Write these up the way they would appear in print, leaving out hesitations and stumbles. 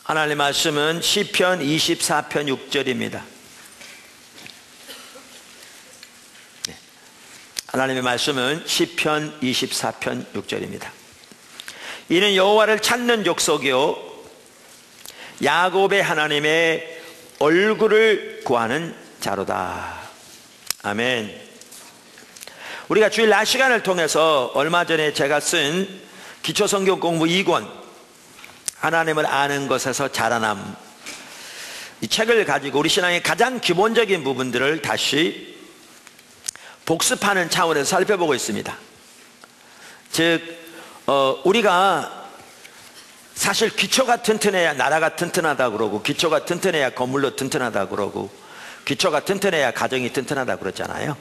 하나님의 말씀은 시편 24편 6절입니다. 하나님의 말씀은 시편 24편 6절입니다. 이는 여호와를 찾는 족속이요 야곱의 하나님의 얼굴을 구하는 자로다. 아멘. 우리가 주일 낮 시간을 통해서 얼마 전에 제가 쓴 기초성경 공부 2권 하나님을 아는 것에서 자라남, 이 책을 가지고 우리 신앙의 가장 기본적인 부분들을 다시 복습하는 차원에서 살펴보고 있습니다. 즉 우리가 사실 기초가 튼튼해야 나라가 튼튼하다고 그러고, 기초가 튼튼해야 건물도 튼튼하다고 그러고, 기초가 튼튼해야 가정이 튼튼하다고 그러잖아요.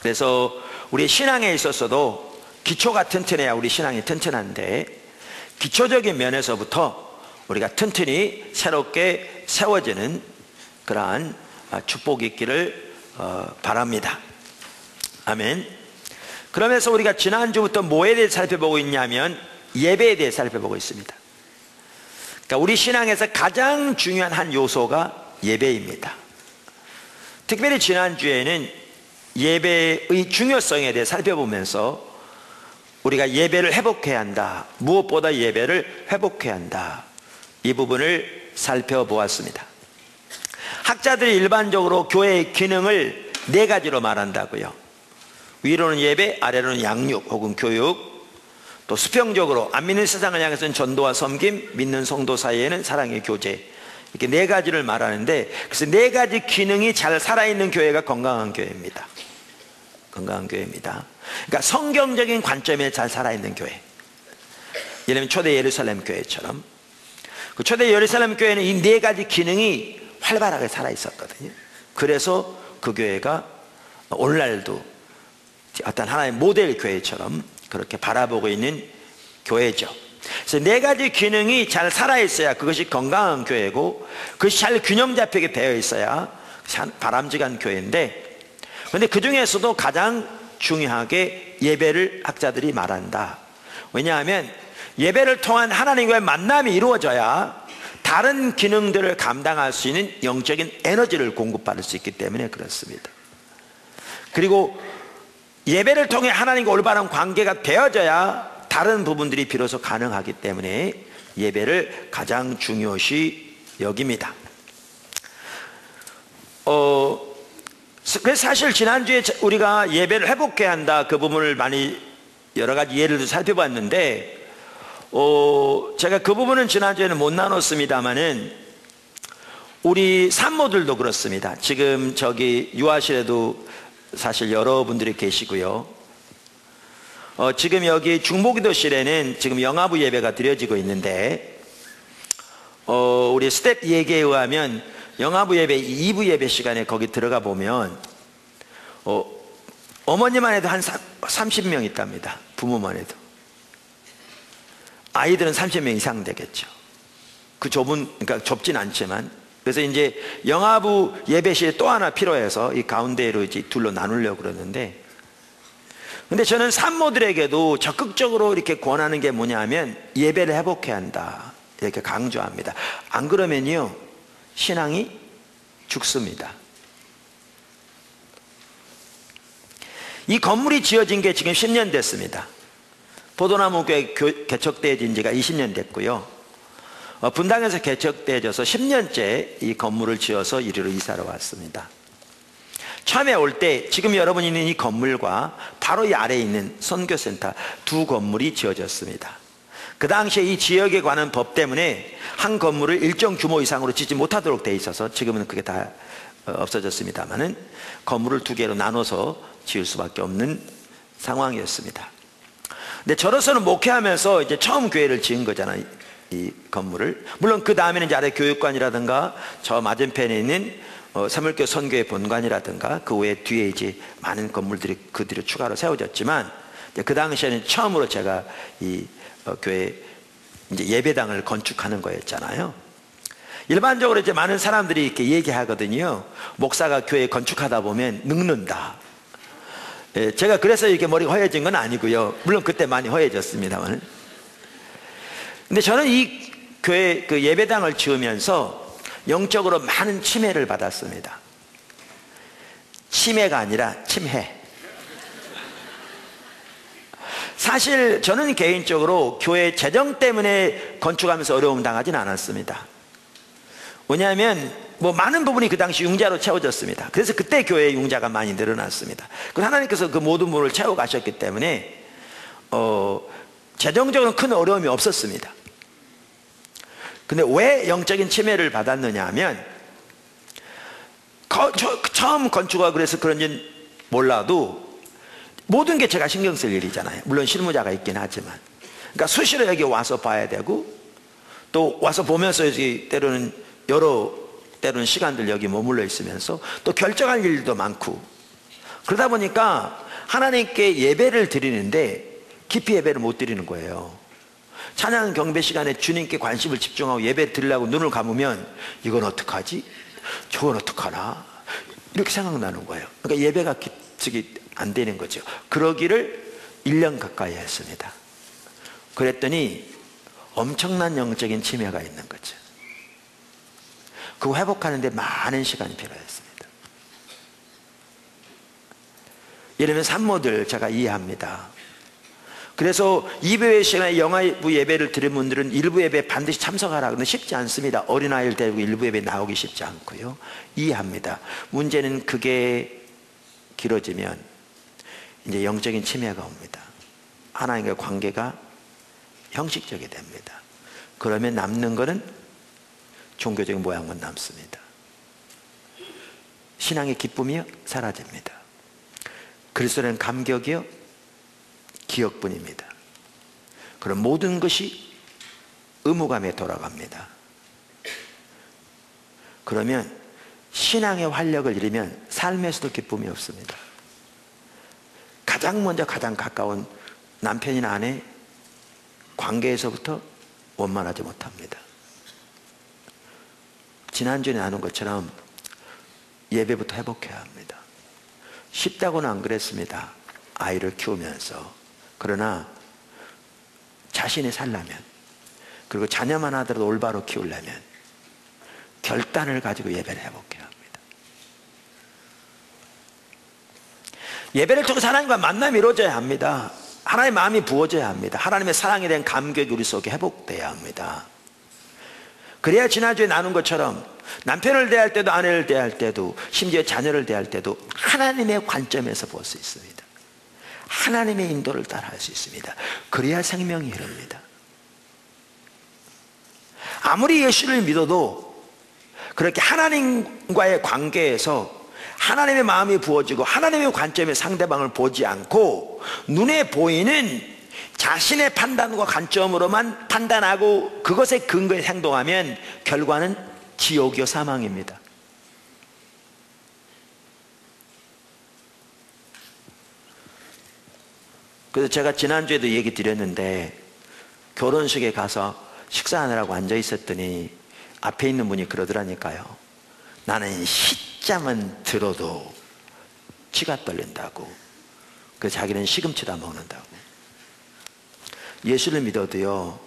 그래서 우리 신앙에 있어서도 기초가 튼튼해야 우리 신앙이 튼튼한데, 기초적인 면에서부터 우리가 튼튼히 새롭게 세워지는 그러한 축복이 있기를 바랍니다. 아멘. 그러면서 우리가 지난주부터 뭐에 대해 살펴보고 있냐면 예배에 대해 살펴보고 있습니다. 그러니까 우리 신앙에서 가장 중요한 한 요소가 예배입니다. 특별히 지난주에는 예배의 중요성에 대해 살펴보면서 우리가 예배를 회복해야 한다, 무엇보다 예배를 회복해야 한다, 이 부분을 살펴보았습니다. 학자들이 일반적으로 교회의 기능을 네 가지로 말한다고요. 위로는 예배, 아래로는 양육 혹은 교육, 또 수평적으로 안 믿는 세상을 향해서는 전도와 섬김, 믿는 성도 사이에는 사랑의 교제, 이렇게 네 가지를 말하는데, 그래서 네 가지 기능이 잘 살아있는 교회가 건강한 교회입니다. 건강한 교회입니다. 그러니까 성경적인 관점에 잘 살아있는 교회, 예를 들면 초대 예루살렘 교회처럼, 그 초대 예루살렘 교회는 이 네 가지 기능이 활발하게 살아있었거든요. 그래서 그 교회가 오늘날도 어떤 하나의 모델 교회처럼 그렇게 바라보고 있는 교회죠. 그래서 네 가지 기능이 잘 살아있어야 그것이 건강한 교회고, 그것이 잘 균형 잡히게 되어 있어야 바람직한 교회인데, 그런데 그 중에서도 가장 중요하게 예배를 학자들이 말한다. 왜냐하면 예배를 통한 하나님과의 만남이 이루어져야 다른 기능들을 감당할 수 있는 영적인 에너지를 공급받을 수 있기 때문에 그렇습니다. 그리고 예배를 통해 하나님과 올바른 관계가 되어져야 다른 부분들이 비로소 가능하기 때문에 예배를 가장 중요시 여깁니다. 그래서 사실 지난주에 우리가 예배를 회복해야 한다, 그 부분을 많이 여러 가지 예를 들어 살펴봤는데, 제가 그 부분은 지난주에는 못 나눴습니다만은 우리 산모들도 그렇습니다. 지금 저기 유아실에도 사실 여러분들이 계시고요. 지금 여기 중보기도실에는 지금 영아부 예배가 드려지고 있는데, 우리 스텝 얘기에 의하면 영아부 예배 2부 예배 시간에 거기 들어가 보면 어머니만 해도 한 30명 있답니다. 부모만 해도. 아이들은 30명 이상 되겠죠. 그러니까 좁진 않지만. 그래서 이제 영아부 예배실에 또 하나 필요해서 이 가운데로 이제 둘로 나누려고 그러는데, 근데 저는 산모들에게도 적극적으로 이렇게 권하는 게 뭐냐면 예배를 회복해야 한다, 이렇게 강조합니다. 안 그러면요 신앙이 죽습니다. 이 건물이 지어진 게 지금 10년 됐습니다. 포도나무교회 개척되어진 지가 20년 됐고요. 분당에서 개척되어져서 10년째 이 건물을 지어서 이리로 이사를 왔습니다. 처음에 올 때 지금 여러분이 있는 이 건물과 바로 이 아래에 있는 선교센터 두 건물이 지어졌습니다. 그 당시에 이 지역에 관한 법 때문에 한 건물을 일정 규모 이상으로 짓지 못하도록 돼 있어서 지금은 그게 다 없어졌습니다만은 건물을 두 개로 나눠서 지을 수밖에 없는 상황이었습니다. 근데 저로서는 목회하면서 이제 처음 교회를 지은 거잖아요, 이 건물을. 물론 그 다음에는 이제 아래 교육관이라든가 저 맞은편에 있는 사물교 선교회 본관이라든가 그 외에 뒤에 이제 많은 건물들이 그 뒤로 추가로 세워졌지만, 그 당시에는 처음으로 제가 이 교회 이제 예배당을 건축하는 거였잖아요. 일반적으로 이제 많은 사람들이 이렇게 얘기하거든요. 목사가 교회 건축하다 보면 늙는다. 제가 그래서 이렇게 머리가 허해진 건 아니고요. 물론 그때 많이 허해졌습니다만. 근데 저는 이 교회 그 예배당을 지으면서 영적으로 많은 침해를 받았습니다. 침해가 아니라 침해. 사실 저는 개인적으로 교회 재정 때문에 건축하면서 어려움 당하진 않았습니다. 왜냐하면 뭐 많은 부분이 그 당시 융자로 채워졌습니다. 그래서 그때 교회의 융자가 많이 늘어났습니다. 그리고 하나님께서 그 모든 부분을 채워가셨기 때문에 재정적으로 큰 어려움이 없었습니다. 근데 왜 영적인 침해를 받았느냐 하면 처음 건축하고 그래서 그런지 몰라도 모든 게 제가 신경 쓸 일이잖아요. 물론 실무자가 있긴 하지만. 그러니까 수시로 여기 와서 봐야 되고 또 와서 보면서 때로는 시간들 여기 머물러 있으면서 또 결정할 일도 많고 그러다 보니까 하나님께 예배를 드리는데 깊이 예배를 못 드리는 거예요. 찬양 경배 시간에 주님께 관심을 집중하고 예배 드리려고 눈을 감으면 이건 어떡하지? 저건 어떡하나? 이렇게 생각나는 거예요. 그러니까 예배가 안 되는 거죠. 그러기를 1년 가까이 했습니다. 그랬더니 엄청난 영적인 침해가 있는 거죠. 그거 회복하는데 많은 시간이 필요했습니다. 예를 들면 산모들 제가 이해합니다. 그래서 2부 시간에 영화부 예배를 드린 분들은 1부 예배에 반드시 참석하라. 그런데 쉽지 않습니다. 어린아이를 데리고 1부 예배에 나오기 쉽지 않고요. 이해합니다. 문제는 그게 길어지면 이제 영적인 침해가 옵니다. 하나님과 관계가 형식적이 됩니다. 그러면 남는 거는 종교적인 모양만 남습니다. 신앙의 기쁨이요 사라집니다. 그리스도는 감격이요 기억뿐입니다. 그럼 모든 것이 의무감에 돌아갑니다. 그러면 신앙의 활력을 잃으면 삶에서도 기쁨이 없습니다. 가장 먼저 가장 가까운 남편이나 아내 관계에서부터 원만하지 못합니다. 지난주에 나눈 것처럼 예배부터 회복해야 합니다. 쉽다고는 안 그랬습니다. 아이를 키우면서. 그러나 자신이 살려면 그리고 자녀만 하더라도 올바로 키우려면 결단을 가지고 예배를 회복해야 합니다. 예배를 통해서 하나님과 만남이 이루어져야 합니다. 하나님의 마음이 부어져야 합니다. 하나님의 사랑에 대한 감격이 우리 속에 회복돼야 합니다. 그래야 지난주에 나눈 것처럼 남편을 대할 때도 아내를 대할 때도 심지어 자녀를 대할 때도 하나님의 관점에서 볼 수 있습니다. 하나님의 인도를 따라 할 수 있습니다. 그래야 생명이 흐릅니다. 아무리 예수를 믿어도 그렇게 하나님과의 관계에서 하나님의 마음이 부어지고 하나님의 관점에 상대방을 보지 않고 눈에 보이는 자신의 판단과 관점으로만 판단하고 그것에 근거해 행동하면 결과는 지옥이요 사망입니다. 그래서 제가 지난주에도 얘기 드렸는데 결혼식에 가서 식사하느라고 앉아 있었더니 앞에 있는 분이 그러더라니까요. 나는 시자만 들어도 치가 떨린다고. 그래서 자기는 시금치 다 먹는다고. 예수를 믿어도요,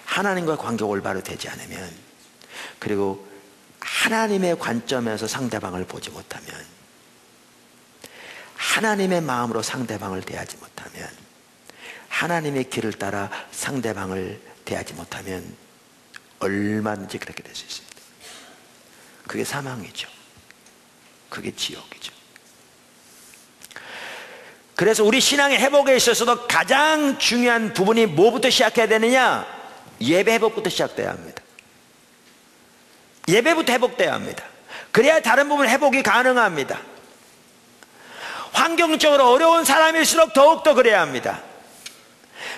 하나님과 관계가 올바로 되지 않으면, 그리고 하나님의 관점에서 상대방을 보지 못하면, 하나님의 마음으로 상대방을 대하지 못하면, 하나님의 길을 따라 상대방을 대하지 못하면 얼마든지 그렇게 될 수 있습니다. 그게 사망이죠. 그게 지옥이죠. 그래서 우리 신앙의 회복에 있어서도 가장 중요한 부분이 뭐부터 시작해야 되느냐? 예배 회복부터 시작돼야 합니다. 예배부터 회복돼야 합니다. 그래야 다른 부분 회복이 가능합니다. 환경적으로 어려운 사람일수록 더욱더 그래야 합니다.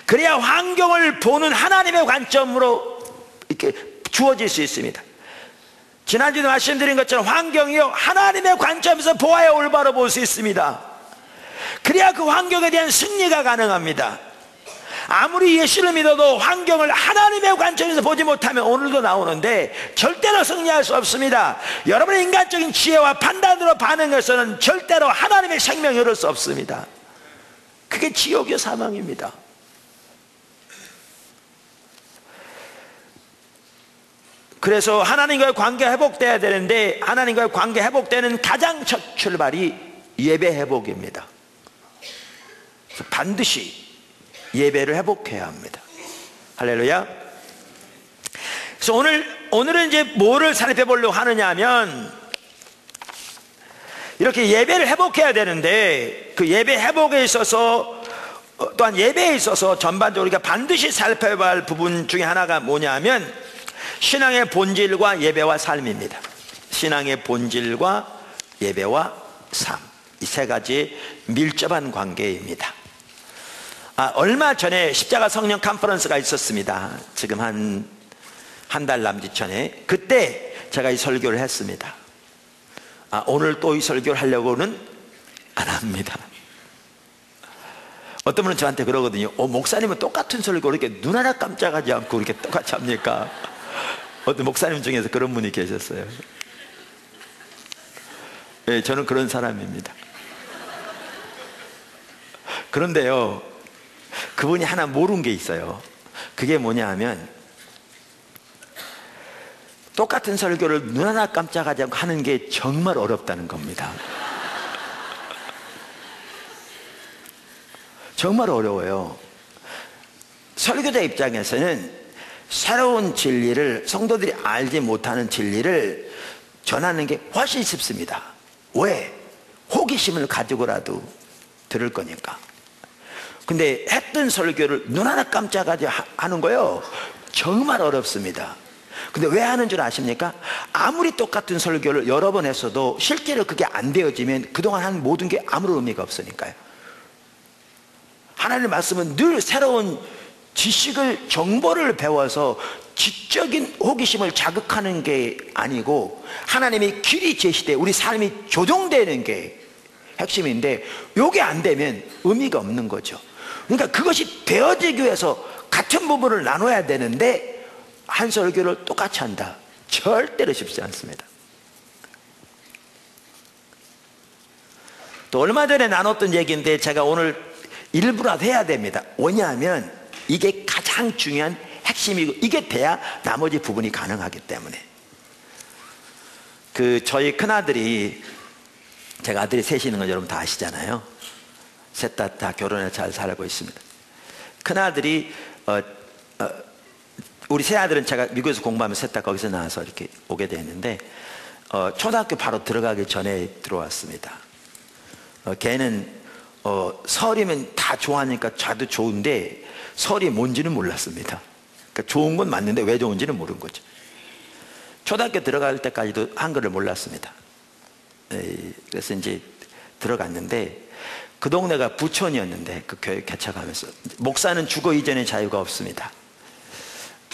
그래야 환경을 보는 하나님의 관점으로 이렇게 주어질 수 있습니다. 지난주에 말씀드린 것처럼 환경이요 하나님의 관점에서 보아야 올바로 볼 수 있습니다. 그래야 그 환경에 대한 승리가 가능합니다. 아무리 예수를 믿어도 환경을 하나님의 관점에서 보지 못하면 오늘도 나오는데 절대로 승리할 수 없습니다. 여러분의 인간적인 지혜와 판단으로 반응해서는 절대로 하나님의 생명을 얻을 수 없습니다. 그게 지옥의 사망입니다. 그래서 하나님과의 관계가 회복돼야 되는데 하나님과의 관계 회복되는 가장 첫 출발이 예배 회복입니다. 그래서 반드시 예배를 회복해야 합니다. 할렐루야. 그래서 오늘은 이제 뭐를 살펴보려고 하느냐 하면, 이렇게 예배를 회복해야 되는데 그 예배 회복에 있어서 또한 예배에 있어서 전반적으로 우리가 반드시 살펴야 할 부분 중에 하나가 뭐냐 하면 신앙의 본질과 예배와 삶입니다. 신앙의 본질과 예배와 삶, 이 세 가지 밀접한 관계입니다. 얼마 전에 십자가 성령 컨퍼런스가 있었습니다. 지금 한 달 남짓 전에. 그때 제가 이 설교를 했습니다. 오늘 또 이 설교를 하려고는 안 합니다. 어떤 분은 저한테 그러거든요. 목사님은 똑같은 설교를 이렇게 눈 하나 깜짝하지 않고 이렇게 똑같이 합니까? 어떤 목사님 중에서 그런 분이 계셨어요. 네, 저는 그런 사람입니다. 그런데요, 그분이 하나 모르는 게 있어요. 그게 뭐냐 하면, 똑같은 설교를 눈 하나 깜짝하지 않고 하는 게 정말 어렵다는 겁니다. 정말 어려워요. 설교자 입장에서는 새로운 진리를, 성도들이 알지 못하는 진리를 전하는 게 훨씬 쉽습니다. 왜? 호기심을 가지고라도 들을 거니까. 근데 했던 설교를 눈 하나 깜짝하지 하는 거요, 정말 어렵습니다. 근데 왜 하는 줄 아십니까? 아무리 똑같은 설교를 여러 번 했어도 실제로 그게 안 되어지면 그동안 한 모든 게 아무런 의미가 없으니까요. 하나님의 말씀은 늘 새로운 지식을, 정보를 배워서 지적인 호기심을 자극하는 게 아니고 하나님이 길이 제시돼 우리 삶이 조정되는 게 핵심인데, 요게 안 되면 의미가 없는 거죠. 그러니까 그것이 되어지기 위해서 같은 부분을 나눠야 되는데 한 설교를 똑같이 한다, 절대로 쉽지 않습니다. 또 얼마 전에 나눴던 얘기인데 제가 오늘 일부라도 해야 됩니다. 왜냐하면 이게 가장 중요한 핵심이고, 이게 돼야 나머지 부분이 가능하기 때문에. 저희 큰아들이, 제가 아들이 셋이 있는 건 여러분 다 아시잖아요. 셋 다 결혼해 잘 살고 있습니다. 큰아들이 우리 세 아들은 제가 미국에서 공부하면서 셋 다 거기서 나와서 이렇게 오게 됐는데, 초등학교 바로 들어가기 전에 들어왔습니다. 걔는 설이면 다 좋아하니까 자도 좋은데 설이 뭔지는 몰랐습니다. 그러니까 좋은 건 맞는데 왜 좋은지는 모르는 거죠. 초등학교 들어갈 때까지도 한글을 몰랐습니다. 그래서 이제 들어갔는데, 그 동네가 부촌이었는데 그 교회 개척하면서, 목사는 주거 이전의 자유가 없습니다.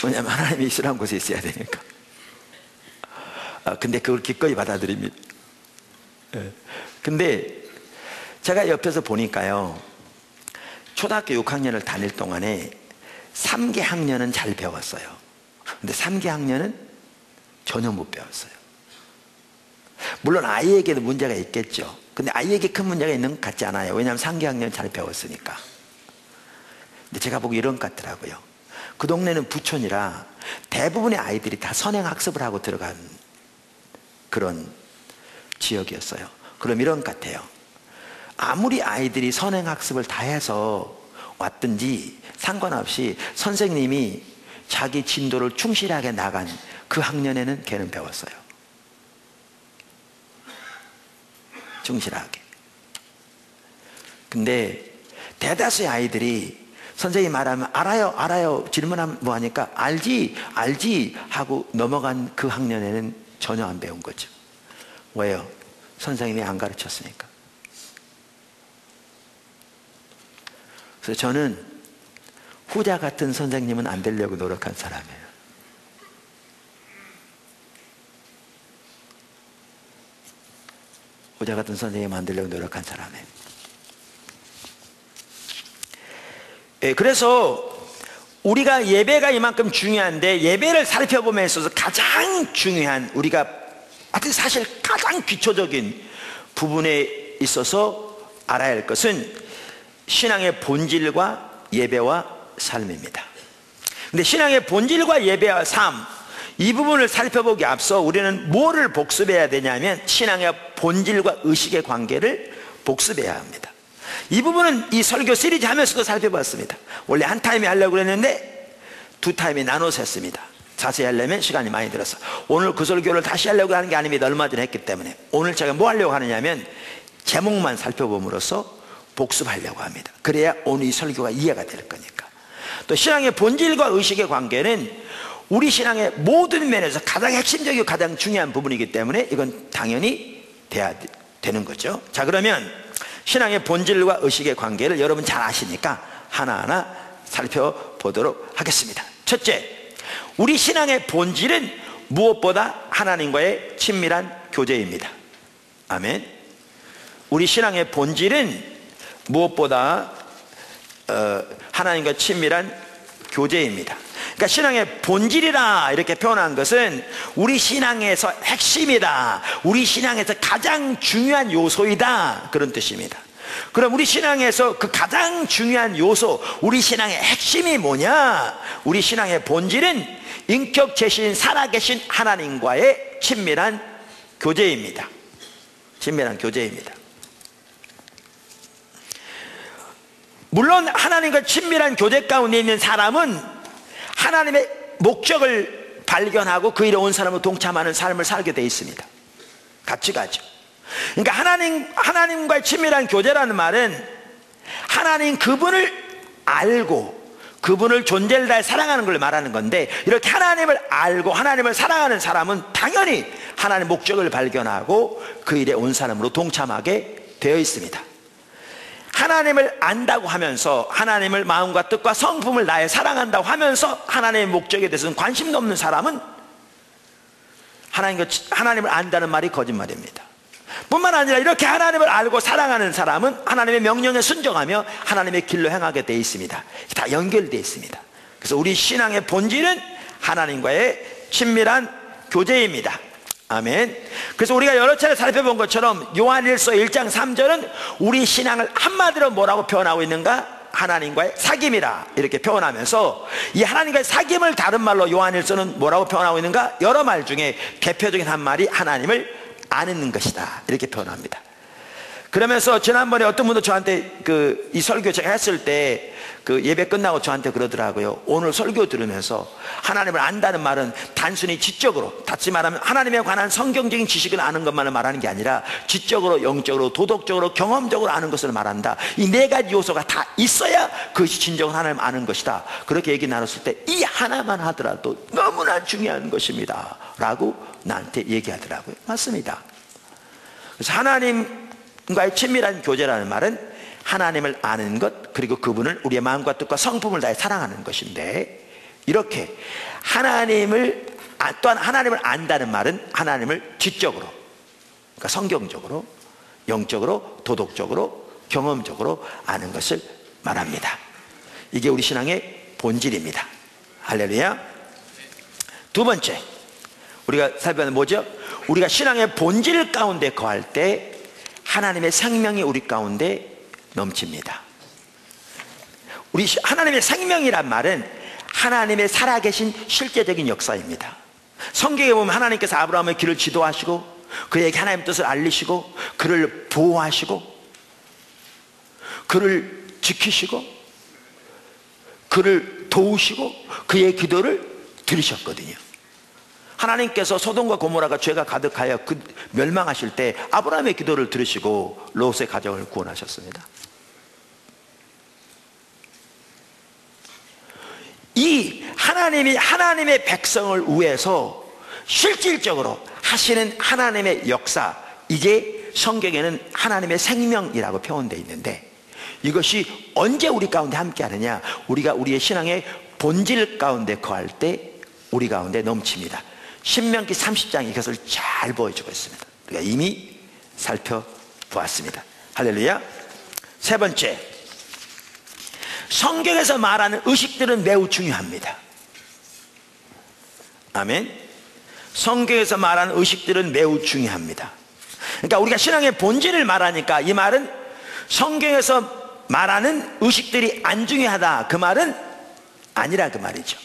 왜냐하면 하나님이 있으라는 곳에 있어야 되니까. 근데 그걸 기꺼이 받아들입니다. 근데 제가 옆에서 보니까요, 초등학교 6학년을 다닐 동안에 3개 학년은 잘 배웠어요. 근데 3개 학년은 전혀 못 배웠어요. 물론 아이에게도 문제가 있겠죠. 근데 아이에게 큰 문제가 있는 것 같지 않아요. 왜냐하면 3개 학년은 잘 배웠으니까. 근데 제가 보기 이런 것 같더라고요. 그 동네는 부촌이라 대부분의 아이들이 다 선행학습을 하고 들어간 그런 지역이었어요. 그럼 이런 것 같아요. 아무리 아이들이 선행학습을 다 해서 왔든지 상관없이 선생님이 자기 진도를 충실하게 나간 그 학년에는 걔는 배웠어요. 충실하게. 근데 대다수의 아이들이 선생님이 말하면 알아요 질문하면 뭐 하니까 알지 하고 넘어간 그 학년에는 전혀 안 배운 거죠. 왜요? 선생님이 안 가르쳤으니까. 그래서 저는 후자 같은 선생님은 안 되려고 노력한 사람이에요. 후자 같은 선생님 안 되려고 노력한 사람이에요. 그래서 우리가 예배가 이만큼 중요한데, 예배를 살펴봄에 있어서 가장 중요한, 우리가 사실 가장 기초적인 부분에 있어서 알아야 할 것은 신앙의 본질과 예배와 삶입니다. 근데 신앙의 본질과 예배와 삶, 이 부분을 살펴보기 앞서 우리는 뭐를 복습해야 되냐면 신앙의 본질과 의식의 관계를 복습해야 합니다. 이 부분은 이 설교 시리즈 하면서도 살펴봤습니다. 원래 한 타임에 하려고 그랬는데 두 타임에 나눠서 했습니다. 자세히 하려면 시간이 많이 들어서 오늘 그 설교를 다시 하려고 하는 게 아닙니다. 얼마 전에 했기 때문에. 오늘 제가 뭐 하려고 하느냐면 제목만 살펴봄으로써 복습하려고 합니다. 그래야 오늘 이 설교가 이해가 될 거니까. 또 신앙의 본질과 의식의 관계는 우리 신앙의 모든 면에서 가장 핵심적이고 가장 중요한 부분이기 때문에 이건 당연히 돼야 되는 거죠. 자, 그러면 신앙의 본질과 의식의 관계를 여러분 잘 아시니까 하나하나 살펴보도록 하겠습니다. 첫째, 우리 신앙의 본질은 무엇보다 하나님과의 친밀한 교제입니다. 아멘. 우리 신앙의 본질은 무엇보다 하나님과 친밀한 교제입니다. 그러니까 신앙의 본질이라 이렇게 표현한 것은 우리 신앙에서 핵심이다, 우리 신앙에서 가장 중요한 요소이다, 그런 뜻입니다. 그럼 우리 신앙에서 그 가장 중요한 요소, 우리 신앙의 핵심이 뭐냐? 우리 신앙의 본질은 인격체신 살아계신 하나님과의 친밀한 교제입니다. 친밀한 교제입니다. 물론 하나님과 친밀한 교제 가운데 있는 사람은 하나님의 목적을 발견하고 그 일에 온 사람을 동참하는 삶을 살게 되어 있습니다. 같이 가죠. 그러니까 하나님과의 친밀한 교제라는 말은 하나님 그분을 알고 그분을 존재를 다해 사랑하는 걸 말하는 건데, 이렇게 하나님을 알고 하나님을 사랑하는 사람은 당연히 하나님의 목적을 발견하고 그 일에 온 사람으로 동참하게 되어 있습니다. 하나님을 안다고 하면서 하나님을 마음과 뜻과 성품을 다해 사랑한다고 하면서 하나님의 목적에 대해서는 관심도 없는 사람은 하나님을 안다는 말이 거짓말입니다. 뿐만 아니라 이렇게 하나님을 알고 사랑하는 사람은 하나님의 명령에 순종하며 하나님의 길로 행하게 되어 있습니다. 다 연결되어 있습니다. 그래서 우리 신앙의 본질은 하나님과의 친밀한 교제입니다. 아멘. 그래서 우리가 여러 차례 살펴본 것처럼 요한일서 1장 3절은 우리 신앙을 한마디로 뭐라고 표현하고 있는가? 하나님과의 사귐이라 이렇게 표현하면서, 이 하나님과의 사귐을 다른 말로 요한일서는 뭐라고 표현하고 있는가? 여러 말 중에 대표적인 한 말이 하나님을 아는 것이다 이렇게 표현합니다. 그러면서 지난번에 어떤 분도 저한테 이 설교 제가 했을 때 예배 끝나고 저한테 그러더라고요. 오늘 설교 들으면서 하나님을 안다는 말은 단순히 지적으로, 다시 말하면 하나님에 관한 성경적인 지식을 아는 것만을 말하는 게 아니라 지적으로, 영적으로, 도덕적으로, 경험적으로 아는 것을 말한다. 이 네 가지 요소가 다 있어야 그것이 진정한 하나님을 아는 것이다. 그렇게 얘기 나눴을 때 이 하나만 하더라도 너무나 중요한 것입니다 라고 나한테 얘기하더라고요. 맞습니다. 그래서 하나님과의 친밀한 교제라는 말은 하나님을 아는 것, 그리고 그분을 우리의 마음과 뜻과 성품을 다해 사랑하는 것인데, 이렇게 또한 하나님을 안다는 말은 하나님을 지적으로, 그러니까 성경적으로, 영적으로, 도덕적으로, 경험적으로 아는 것을 말합니다. 이게 우리 신앙의 본질입니다. 할렐루야. 두 번째, 우리가 살펴보는 뭐죠? 우리가 신앙의 본질 가운데 거할 때 하나님의 생명이 우리 가운데 넘칩니다. 우리 하나님의 생명이란 말은 하나님의 살아계신 실제적인 역사입니다. 성경에 보면 하나님께서 아브라함의 길을 지도하시고 그에게 하나님의 뜻을 알리시고 그를 보호하시고 그를 지키시고 그를 도우시고 그의 기도를 들으셨거든요. 하나님께서 소돔과 고모라가 죄가 가득하여 멸망하실 때 아브라함의 기도를 들으시고 롯의 가정을 구원하셨습니다. 이 하나님이 하나님의 백성을 위해서 실질적으로 하시는 하나님의 역사, 이게 성경에는 하나님의 생명이라고 표현되어 있는데, 이것이 언제 우리 가운데 함께 하느냐? 우리가 우리의 신앙의 본질 가운데 거할 때 우리 가운데 넘칩니다. 신명기 30장이 이것을 잘 보여주고 있습니다. 우리가 이미 살펴보았습니다. 할렐루야. 세 번째, 성경에서 말하는 의식들은 매우 중요합니다. 아멘. 성경에서 말하는 의식들은 매우 중요합니다. 그러니까 우리가 신앙의 본질을 말하니까 이 말은 성경에서 말하는 의식들이 안 중요하다 그 말은 아니라 그 말이죠.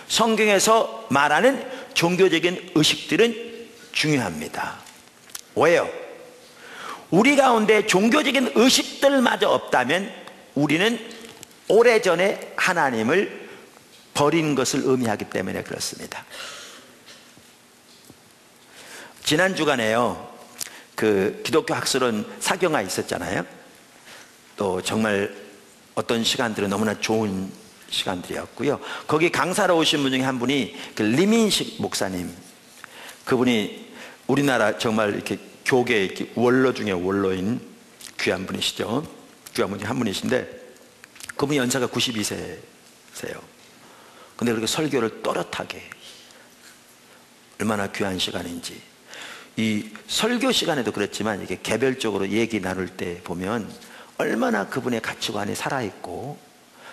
성경에서 말하는 종교적인 의식들은 중요합니다. 왜요? 우리 가운데 종교적인 의식들마저 없다면 우리는 오래전에 하나님을 버린 것을 의미하기 때문에 그렇습니다. 지난 주간에요, 그 기독교 학술원 사경화 있었잖아요. 또 정말 어떤 시간들은 너무나 좋은 시간들이었고요. 거기 강사로 오신 분 중에 한 분이 그 리민식 목사님, 그분이 우리나라 정말 이렇게 교계 이렇게 원로 중에 원로인 귀한 분이시죠. 귀한 분 중에 한 분이신데 그분이 연세가 92세세요. 근데 그렇게 설교를 또렷하게, 얼마나 귀한 시간인지. 이 설교 시간에도 그렇지만 이게 개별적으로 얘기 나눌 때 보면 얼마나 그분의 가치관이 살아있고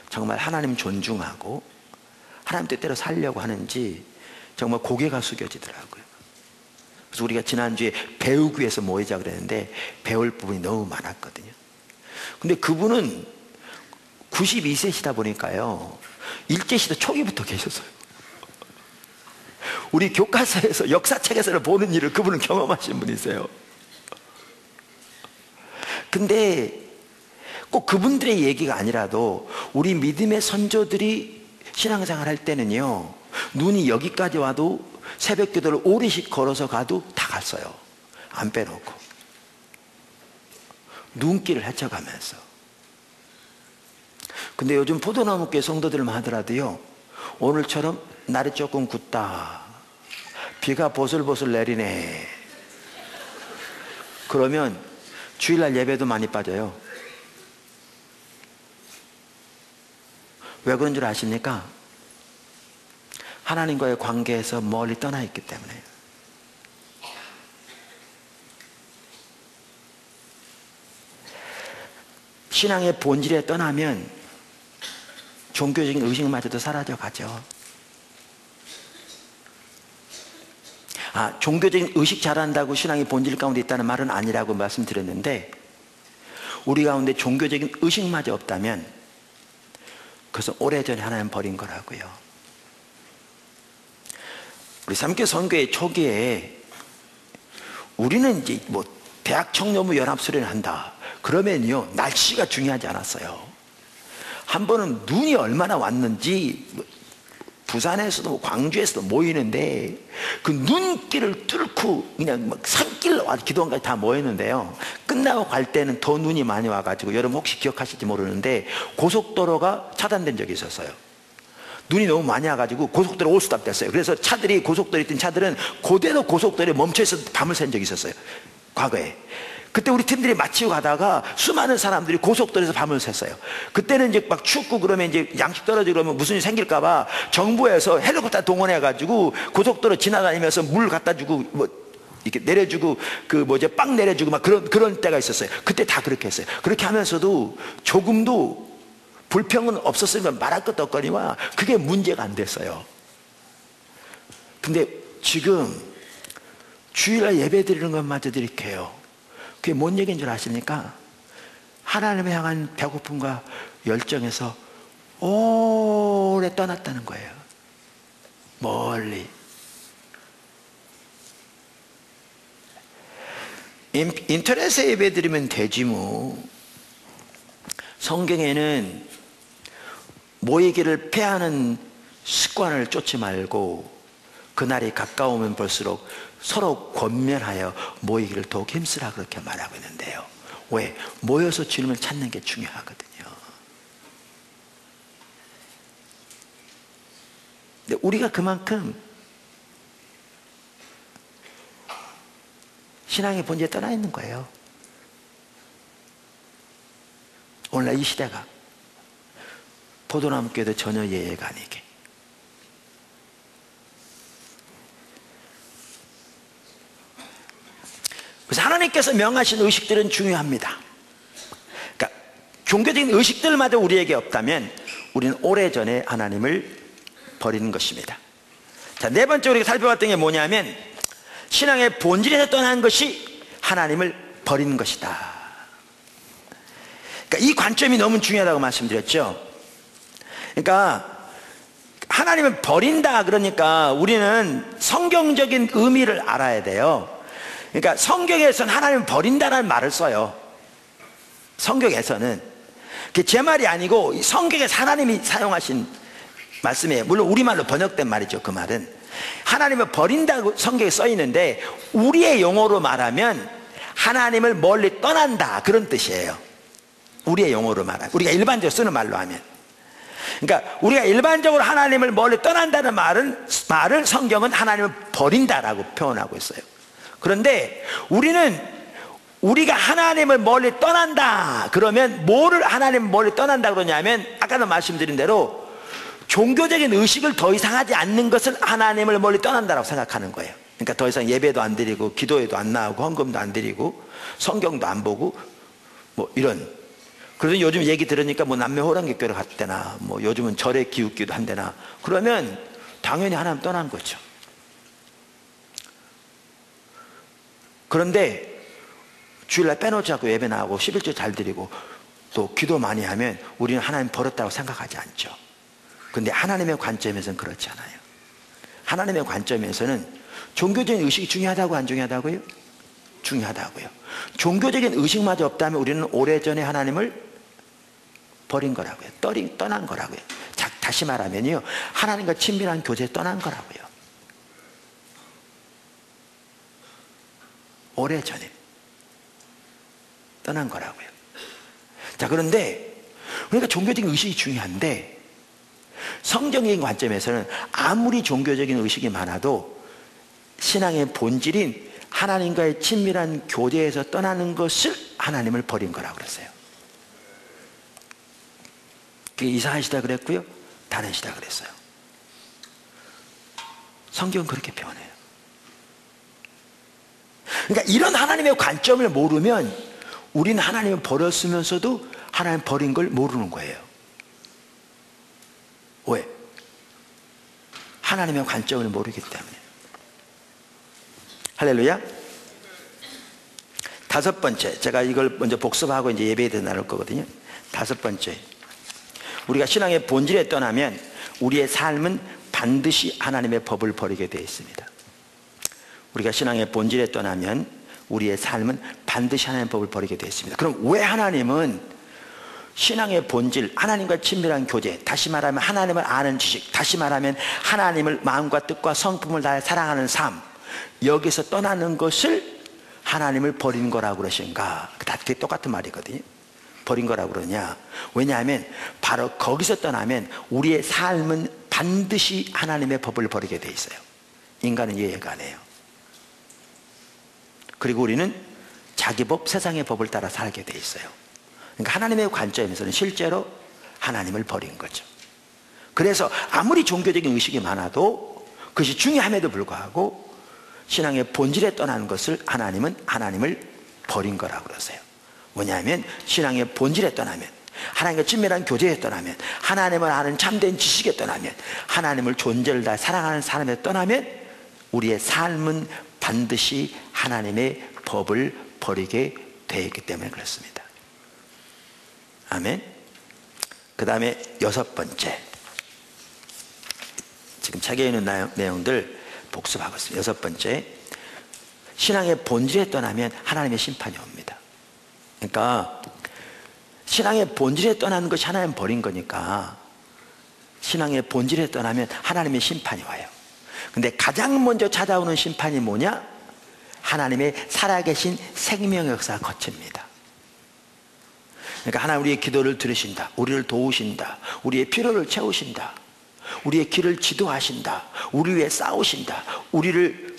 정말 하나님 존중하고 하나님 뜻대로 살려고 하는지 정말 고개가 숙여지더라고요. 그래서 우리가 지난주에 배우기 위해서 모이자 그랬는데 배울 부분이 너무 많았거든요. 근데 그분은 92세시다 보니까요, 일제시대 초기부터 계셨어요. 우리 교과서에서 역사책에서 보는 일을 그분은 경험하신 분이세요. 근데 꼭 그분들의 얘기가 아니라도 우리 믿음의 선조들이 신앙생활 할 때는요, 눈이 여기까지 와도 새벽 기도를 오리씩 걸어서 가도 다 갔어요. 안 빼놓고 눈길을 헤쳐가면서. 근데 요즘 포도나무교회 성도들만 하더라도요, 오늘처럼 날이 조금 굳다, 비가 보슬보슬 내리네, 그러면 주일날 예배도 많이 빠져요. 왜 그런 줄 아십니까? 하나님과의 관계에서 멀리 떠나 있기 때문에. 신앙의 본질에 떠나면 종교적인 의식마저도 사라져 가죠. 종교적인 의식 잘한다고 신앙의 본질 가운데 있다는 말은 아니라고 말씀드렸는데, 우리 가운데 종교적인 의식마저 없다면 그래서 오래전에 하나님 버린 거라고요. 우리 삼교 선교의 초기에 우리는 이제 뭐 대학 청년부 연합수련을 한다 그러면요, 날씨가 중요하지 않았어요. 한 번은 눈이 얼마나 왔는지 부산에서도 광주에서도 모이는데 그 눈길을 뚫고 그냥 막 산길로 와서 기도원까지 다 모였는데요, 끝나고 갈 때는 더 눈이 많이 와가지고, 여러분 혹시 기억하실지 모르는데 고속도로가 차단된 적이 있었어요. 눈이 너무 많이 와가지고 고속도로 올스톱 됐어요. 그래서 차들이, 고속도로에 있던 차들은 그대로 고속도로에 멈춰있어서 밤을 샌 적이 있었어요, 과거에. 그때 우리 팀들이 마치고 가다가 수많은 사람들이 고속도로에서 밤을 샜어요. 그때는 이제 막 춥고 그러면 이제 양식 떨어지고 그러면 무슨 일이 생길까봐 정부에서 헬리콥터 동원해가지고 고속도로 지나다니면서 물 갖다 주고 뭐 이렇게 내려주고 빵 내려주고 막 그런 때가 있었어요. 그때 다 그렇게 했어요. 그렇게 하면서도 조금도 불평은 없었으면 말할 것도 없거니와 그게 문제가 안 됐어요. 근데 지금 주일날 예배 드리는 것마저도 이렇게 해요. 그게 뭔 얘기인 줄 아십니까? 하나님을 향한 배고픔과 열정에서 오래 떠났다는 거예요. 멀리. 인터넷에 예배 드리면 되지 뭐. 성경에는 모이기를 패하는 습관을 쫓지 말고 그날이 가까우면 볼수록 서로 권면하여 모이기를 더욱 힘쓰라, 그렇게 말하고 있는데요. 왜? 모여서 주님을 찾는 게 중요하거든요. 근데 우리가 그만큼 신앙의 본질에 떠나 있는 거예요. 오늘날 이 시대가 포도나무교회도 전혀 예외가 아니게. 그래서 하나님께서 명하신 의식들은 중요합니다. 그러니까 종교적인 의식들마저 우리에게 없다면 우리는 오래전에 하나님을 버리는 것입니다. 자, 네 번째 우리가 살펴봤던 게 뭐냐면 신앙의 본질에서 떠난 것이 하나님을 버리는 것이다. 그러니까 이 관점이 너무 중요하다고 말씀드렸죠. 그러니까 하나님을 버린다 그러니까 우리는 성경적인 의미를 알아야 돼요. 그러니까 성경에서는 하나님을 버린다는 말을 써요. 성경에서는. 그게 제 말이 아니고 성경에서 하나님이 사용하신 말씀이에요. 물론 우리말로 번역된 말이죠. 그 말은 하나님을 버린다고 성경에 써 있는데, 우리의 용어로 말하면 하나님을 멀리 떠난다 그런 뜻이에요. 우리의 용어로 말하면, 우리가 일반적으로 쓰는 말로 하면. 그러니까 우리가 일반적으로 하나님을 멀리 떠난다는 말을 성경은 하나님을 버린다라고 표현하고 있어요. 그런데 우리가 하나님을 멀리 떠난다 그러면 뭐를 하나님을 멀리 떠난다 그러냐면, 아까도 말씀드린 대로 종교적인 의식을 더 이상 하지 않는 것을 하나님을 멀리 떠난다라고 생각하는 거예요. 그러니까 더 이상 예배도 안 드리고 기도에도 안 나오고 헌금도 안 드리고 성경도 안 보고 뭐 이런. 그래서 요즘 얘기 들으니까 뭐 남녀 호랑객교를 갔대나 뭐 요즘은 절에 기웃기도 한대나, 그러면 당연히 하나님 떠난 거죠. 그런데 주일날 빼놓지 않고 예배 나가고 11조 잘 드리고 또 기도 많이 하면 우리는 하나님 버렸다고 생각하지 않죠. 그런데 하나님의 관점에서는 그렇지 않아요. 하나님의 관점에서는 종교적인 의식이 중요하다고 안 중요하다고요? 중요하다고요. 종교적인 의식마저 없다면 우리는 오래전에 하나님을 버린 거라고요. 떠난 거라고요. 다시 말하면요, 하나님과 친밀한 교제에 떠난 거라고요. 오래전에 떠난 거라고요. 자, 그런데 그러니까 종교적인 의식이 중요한데, 성경적인 관점에서는 아무리 종교적인 의식이 많아도 신앙의 본질인 하나님과의 친밀한 교제에서 떠나는 것을 하나님을 버린 거라고 그랬어요. 그게 이상하시다 그랬고요, 다르시다 그랬어요. 성경은 그렇게 표현해요. 그러니까 이런 하나님의 관점을 모르면 우리는 하나님을 버렸으면서도 하나님 버린 걸 모르는 거예요. 왜? 하나님의 관점을 모르기 때문에. 할렐루야. 다섯 번째, 제가 이걸 먼저 복습하고 이제 예배에 대해 나눌 거거든요. 다섯 번째, 우리가 신앙의 본질에 떠나면 우리의 삶은 반드시 하나님의 법을 버리게 되어 있습니다. 우리가 신앙의 본질에 떠나면 우리의 삶은 반드시 하나님의 법을 버리게 되어 있습니다. 그럼 왜 하나님은 신앙의 본질, 하나님과 친밀한 교제, 다시 말하면 하나님을 아는 지식, 다시 말하면 하나님을 마음과 뜻과 성품을 다해 사랑하는 삶, 여기서 떠나는 것을 하나님을 버린 거라고 그러신가? 다 똑같은 말이거든요. 버린 거라고 그러냐? 왜냐하면 바로 거기서 떠나면 우리의 삶은 반드시 하나님의 법을 버리게 돼 있어요. 인간은 이해가 안 해요. 그리고 우리는 자기 법, 세상의 법을 따라 살게 돼 있어요. 그러니까 하나님의 관점에서는 실제로 하나님을 버린 거죠. 그래서 아무리 종교적인 의식이 많아도 그것이 중요함에도 불구하고 신앙의 본질에 떠나는 것을 하나님은 하나님을 버린 거라고 그러세요. 뭐냐면 신앙의 본질에 떠나면, 하나님과 친밀한 교제에 떠나면, 하나님을 아는 참된 지식에 떠나면, 하나님을 존재를 다 사랑하는 사람에 떠나면 우리의 삶은 반드시 하나님의 법을 버리게 되어 있기 때문에 그렇습니다. 아멘. 그 다음에 여섯 번째, 지금 책에 있는 내용들 복습하고 있습니다. 여섯 번째, 신앙의 본질에 떠나면 하나님의 심판이 옵니다. 그러니까 신앙의 본질에 떠나는 것이 하나님 버린 거니까 신앙의 본질에 떠나면 하나님의 심판이 와요. 근데 가장 먼저 찾아오는 심판이 뭐냐? 하나님의 살아계신 생명의 역사가 거칩니다. 그러니까 하나님 우리의 기도를 들으신다, 우리를 도우신다, 우리의 필요를 채우신다, 우리의 길을 지도하신다, 우리 위해 싸우신다, 우리를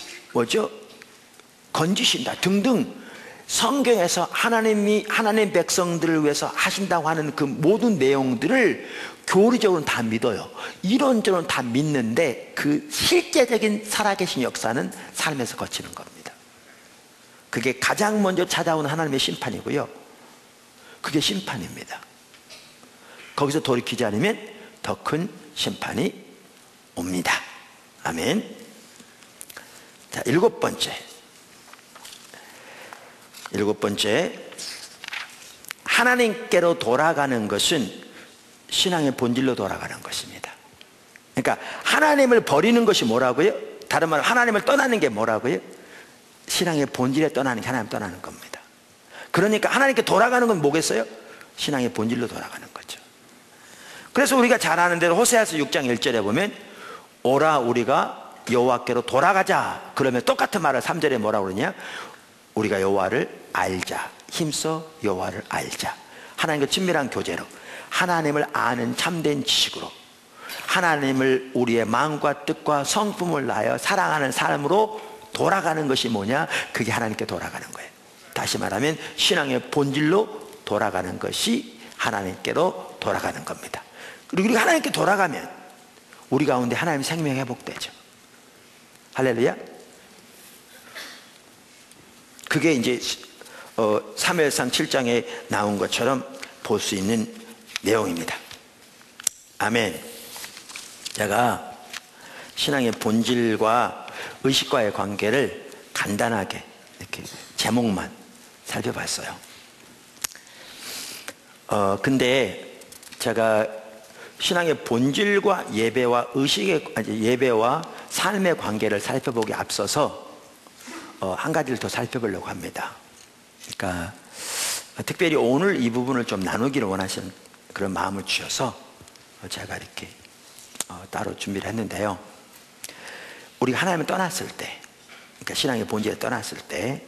건지신다 등등, 성경에서 하나님이 하나님 백성들을 위해서 하신다고 하는 그 모든 내용들을 교리적으로는 다 믿어요. 이론적으로는 다 믿는데 그 실제적인 살아계신 역사는 삶에서 거치는 겁니다. 그게 가장 먼저 찾아오는 하나님의 심판이고요, 그게 심판입니다. 거기서 돌이키지 않으면 더 큰 심판이 옵니다. 아멘. 자, 일곱 번째, 하나님께로 돌아가는 것은 신앙의 본질로 돌아가는 것입니다. 그러니까 하나님을 버리는 것이 뭐라고요? 다른 말로 하나님을 떠나는 게 뭐라고요? 신앙의 본질에 떠나는 게 하나님 떠나는 겁니다. 그러니까 하나님께 돌아가는 건 뭐겠어요? 신앙의 본질로 돌아가는 거죠. 그래서 우리가 잘 아는 대로 호세아서 6장 1절에 보면 오라 우리가 여호와께로 돌아가자. 그러면 똑같은 말을 3절에 뭐라고 그러냐? 우리가 여호와를 알자. 힘써 여호와를 알자. 하나님과 친밀한 교제로, 하나님을 아는 참된 지식으로, 하나님을 우리의 마음과 뜻과 성품을 다하여 사랑하는 삶으로 돌아가는 것이 뭐냐? 그게 하나님께 돌아가는 거예요. 다시 말하면 신앙의 본질로 돌아가는 것이 하나님께로 돌아가는 겁니다. 그리고 우리가 하나님께 돌아가면 우리 가운데 하나님의 생명이 회복되죠. 할렐루야. 그게 이제 사무엘상 7장에 나온 것처럼 볼 수 있는 내용입니다. 아멘. 제가 신앙의 본질과 의식과의 관계를 간단하게 이렇게 제목만 살펴봤어요. 근데 제가 신앙의 본질과 예배와 예배와 삶의 관계를 살펴보기 앞서서 한 가지를 더 살펴보려고 합니다. 그러니까 특별히 오늘 이 부분을 좀 나누기를 원하시는 그런 마음을 주셔서 제가 이렇게 따로 준비를 했는데요. 우리가 하나님을 떠났을 때, 그러니까 신앙의 본질에 떠났을 때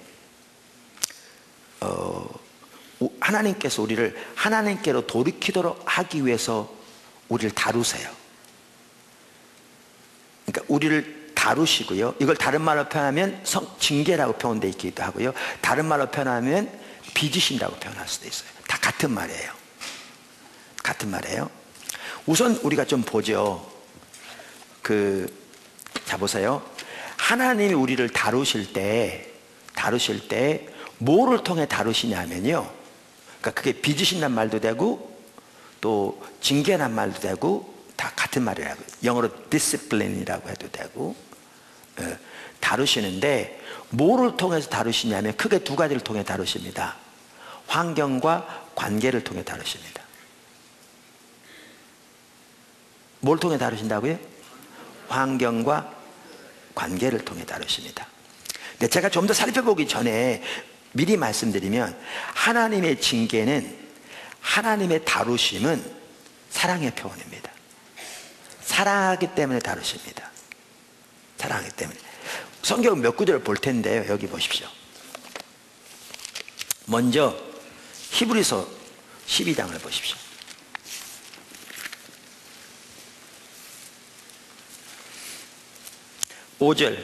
하나님께서 우리를 하나님께로 돌이키도록 하기 위해서 우리를 다루세요. 그러니까 우리를 다루시고요. 이걸 다른 말로 표현하면 징계라고 표현되어 있기도 하고요. 다른 말로 표현하면 빚으신다고 표현할 수도 있어요. 다 같은 말이에요. 같은 말이에요. 우선 우리가 좀 보죠. 자 보세요. 하나님이 우리를 다루실 때 뭐를 통해 다루시냐면요. 그러니까 그게 빚으신다는 말도 되고 또 징계란 말도 되고 다 같은 말이라고. 영어로 discipline이라고 해도 되고 다루시는데 뭐를 통해서 다루시냐면 크게 두 가지를 통해 다루십니다. 환경과 관계를 통해 다루십니다. 뭘 통해 다루신다고요? 환경과 관계를 통해 다루십니다. 근데 제가 좀 더 살펴보기 전에 미리 말씀드리면 하나님의 징계는, 하나님의 다루심은 사랑의 표현입니다. 사랑하기 때문에 다루십니다. 사랑하기 때문에. 성경 몇 구절을 볼 텐데요. 여기 보십시오. 먼저 히브리서 12장을 보십시오. (5절)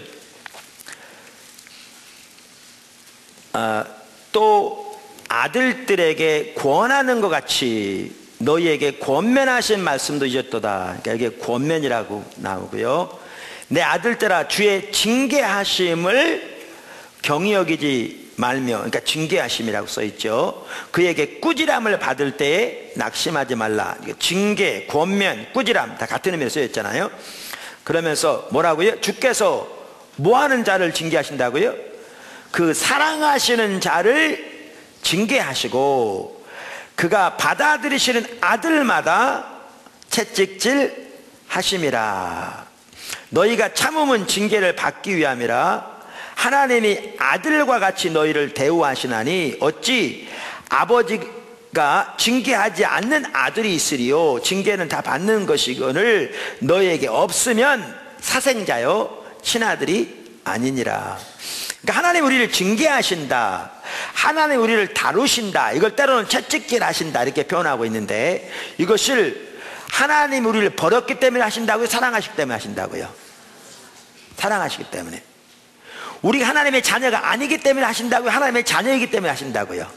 또 아들들에게 권하는 것 같이 너희에게 권면하신 말씀도 잊었도다. 그러니까 이게 권면이라고 나오고요. 내 아들들아 주의 징계하심을 경히 여기지 말며, 그러니까 징계하심이라고 써있죠. 그에게 꾸지람을 받을 때에 낙심하지 말라. 징계, 권면, 꾸지람 다 같은 의미로 써있잖아요. 그러면서 뭐라고요? 주께서 뭐하는 자를 징계하신다고요? 그 사랑하시는 자를 징계하시고 그가 받아들이시는 아들마다 채찍질 하심이라. 너희가 참음은 징계를 받기 위함이라. 하나님이 아들과 같이 너희를 대우하시나니 어찌 아버지가 징계하지 않는 아들이 있으리요. 징계는 다 받는 것이거늘 너희에게 없으면 사생자요 친아들이 아니니라. 그러니까 하나님 우리를 징계하신다, 하나님 우리를 다루신다, 이걸 때로는 채찍질 하신다 이렇게 표현하고 있는데, 이것을 하나님 우리를 버렸기 때문에 하신다고요? 사랑하시기 때문에 하신다고요? 사랑하시기 때문에. 우리가 하나님의 자녀가 아니기 때문에 하신다고요? 하나님의 자녀이기 때문에 하신다고요?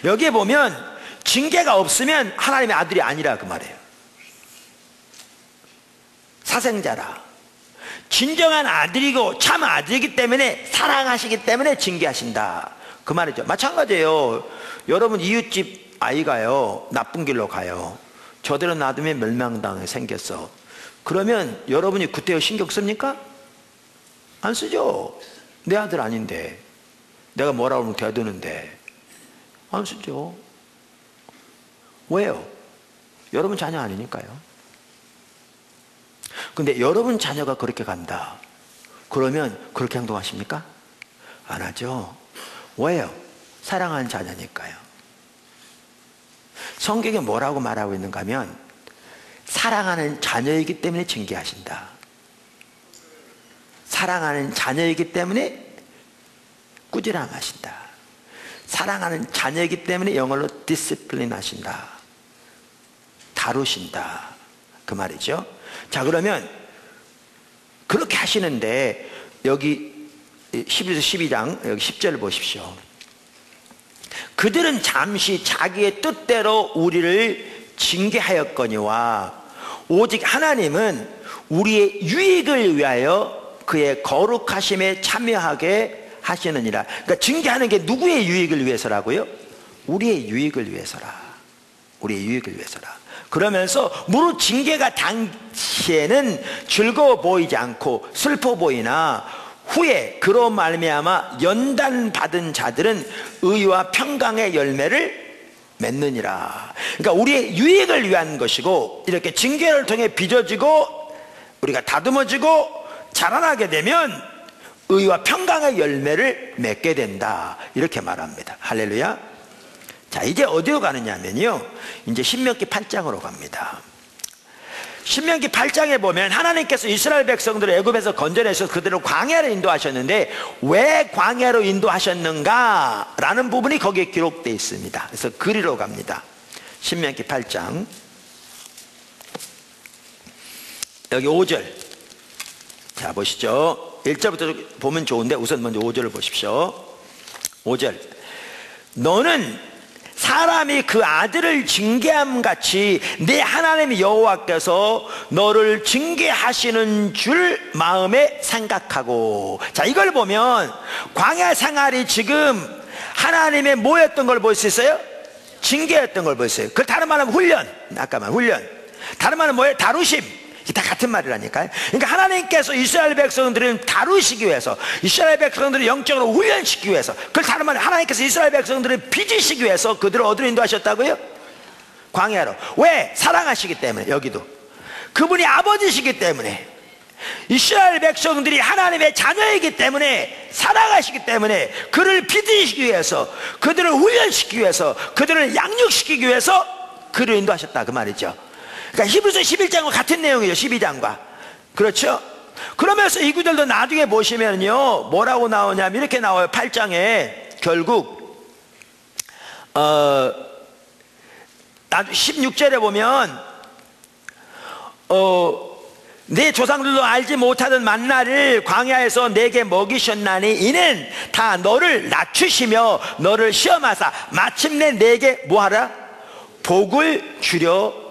여기에 보면 징계가 없으면 하나님의 아들이 아니라 그 말이에요. 사생자라. 진정한 아들이고 참 아들이기 때문에 사랑하시기 때문에 징계하신다 그 말이죠. 마찬가지예요. 여러분 이웃집 아이가요 나쁜 길로 가요. 저대로 놔두면 멸망당해 생겼어. 그러면 여러분이 그때요 신경 씁니까? 안 쓰죠. 내 아들 아닌데, 내가 뭐라고 하면 대드는데 안 쓰죠. 왜요? 여러분 자녀 아니니까요. 근데 여러분 자녀가 그렇게 간다. 그러면 그렇게 행동하십니까? 안 하죠. 왜요? 사랑하는 자녀니까요. 성경에 뭐라고 말하고 있는가 하면 사랑하는 자녀이기 때문에 징계하신다. 사랑하는 자녀이기 때문에 꾸지람하신다. 사랑하는 자녀이기 때문에 영어로 디시플린 하신다. 다루신다. 그 말이죠. 자, 그러면 그렇게 하시는데 여기 11서 12장 여기 10절을 보십시오. 그들은 잠시 자기의 뜻대로 우리를 징계하였거니와 오직 하나님은 우리의 유익을 위하여 그의 거룩하심에 참여하게 하시느니라. 그러니까 징계하는 게 누구의 유익을 위해서라고요? 우리의 유익을 위해서라. 우리의 유익을 위해서라. 그러면서 무릇 징계가 당시에는 즐거워 보이지 않고 슬퍼 보이나 후에 그로 말미암아 연단받은 자들은 의와 평강의 열매를 맺느니라. 그러니까 우리의 유익을 위한 것이고, 이렇게 징계를 통해 빚어지고 우리가 다듬어지고 자라나게 되면 의와 평강의 열매를 맺게 된다. 이렇게 말합니다. 할렐루야. 자, 이제 어디로 가느냐 하면요, 이제 신명기 8장으로 갑니다. 신명기 8장에 보면 하나님께서 이스라엘 백성들을 애굽에서 건져내서 그들을 광야로 인도하셨는데 왜 광야로 인도하셨는가 라는 부분이 거기에 기록되어 있습니다. 그래서 그리로 갑니다. 신명기 8장 여기 5절. 자, 보시죠. 1절부터 보면 좋은데 우선 먼저 5절을 보십시오. 5절. 너는 사람이 그 아들을 징계함 같이 내 하나님 여호와께서 너를 징계하시는 줄 마음에 생각하고. 자, 이걸 보면 광야 생활이 지금 하나님의 뭐였던 걸 볼 수 있어요? 징계였던 걸 볼 수 있어요. 그 다른 말하면 훈련. 아까 말 훈련. 다른 말은 뭐예요? 다루심. 다 같은 말이라니까요. 그러니까 하나님께서 이스라엘 백성들을 다루시기 위해서, 이스라엘 백성들을 영적으로 훈련시키기 위해서, 그걸 다른 말로 하나님께서 이스라엘 백성들을 빚으시기 위해서 그들을 어디로 인도하셨다고요? 광야로. 왜? 사랑하시기 때문에. 여기도 그분이 아버지시기 때문에, 이스라엘 백성들이 하나님의 자녀이기 때문에, 사랑하시기 때문에 그를 빚으시기 위해서, 그들을 훈련시키기 위해서, 그들을 양육시키기 위해서 그를 인도하셨다. 그 말이죠. 그러니까 히브리서 11장과 같은 내용이죠. 12장과. 그렇죠? 그러면서 이 구절도 나중에 보시면요, 뭐라고 나오냐면 이렇게 나와요. 8장에 결국 16절에 보면 내 조상들도 알지 못하던 만나를 광야에서 내게 먹이셨나니 이는 다 너를 낮추시며 너를 시험하사 마침내 내게 뭐하라? 복을 주려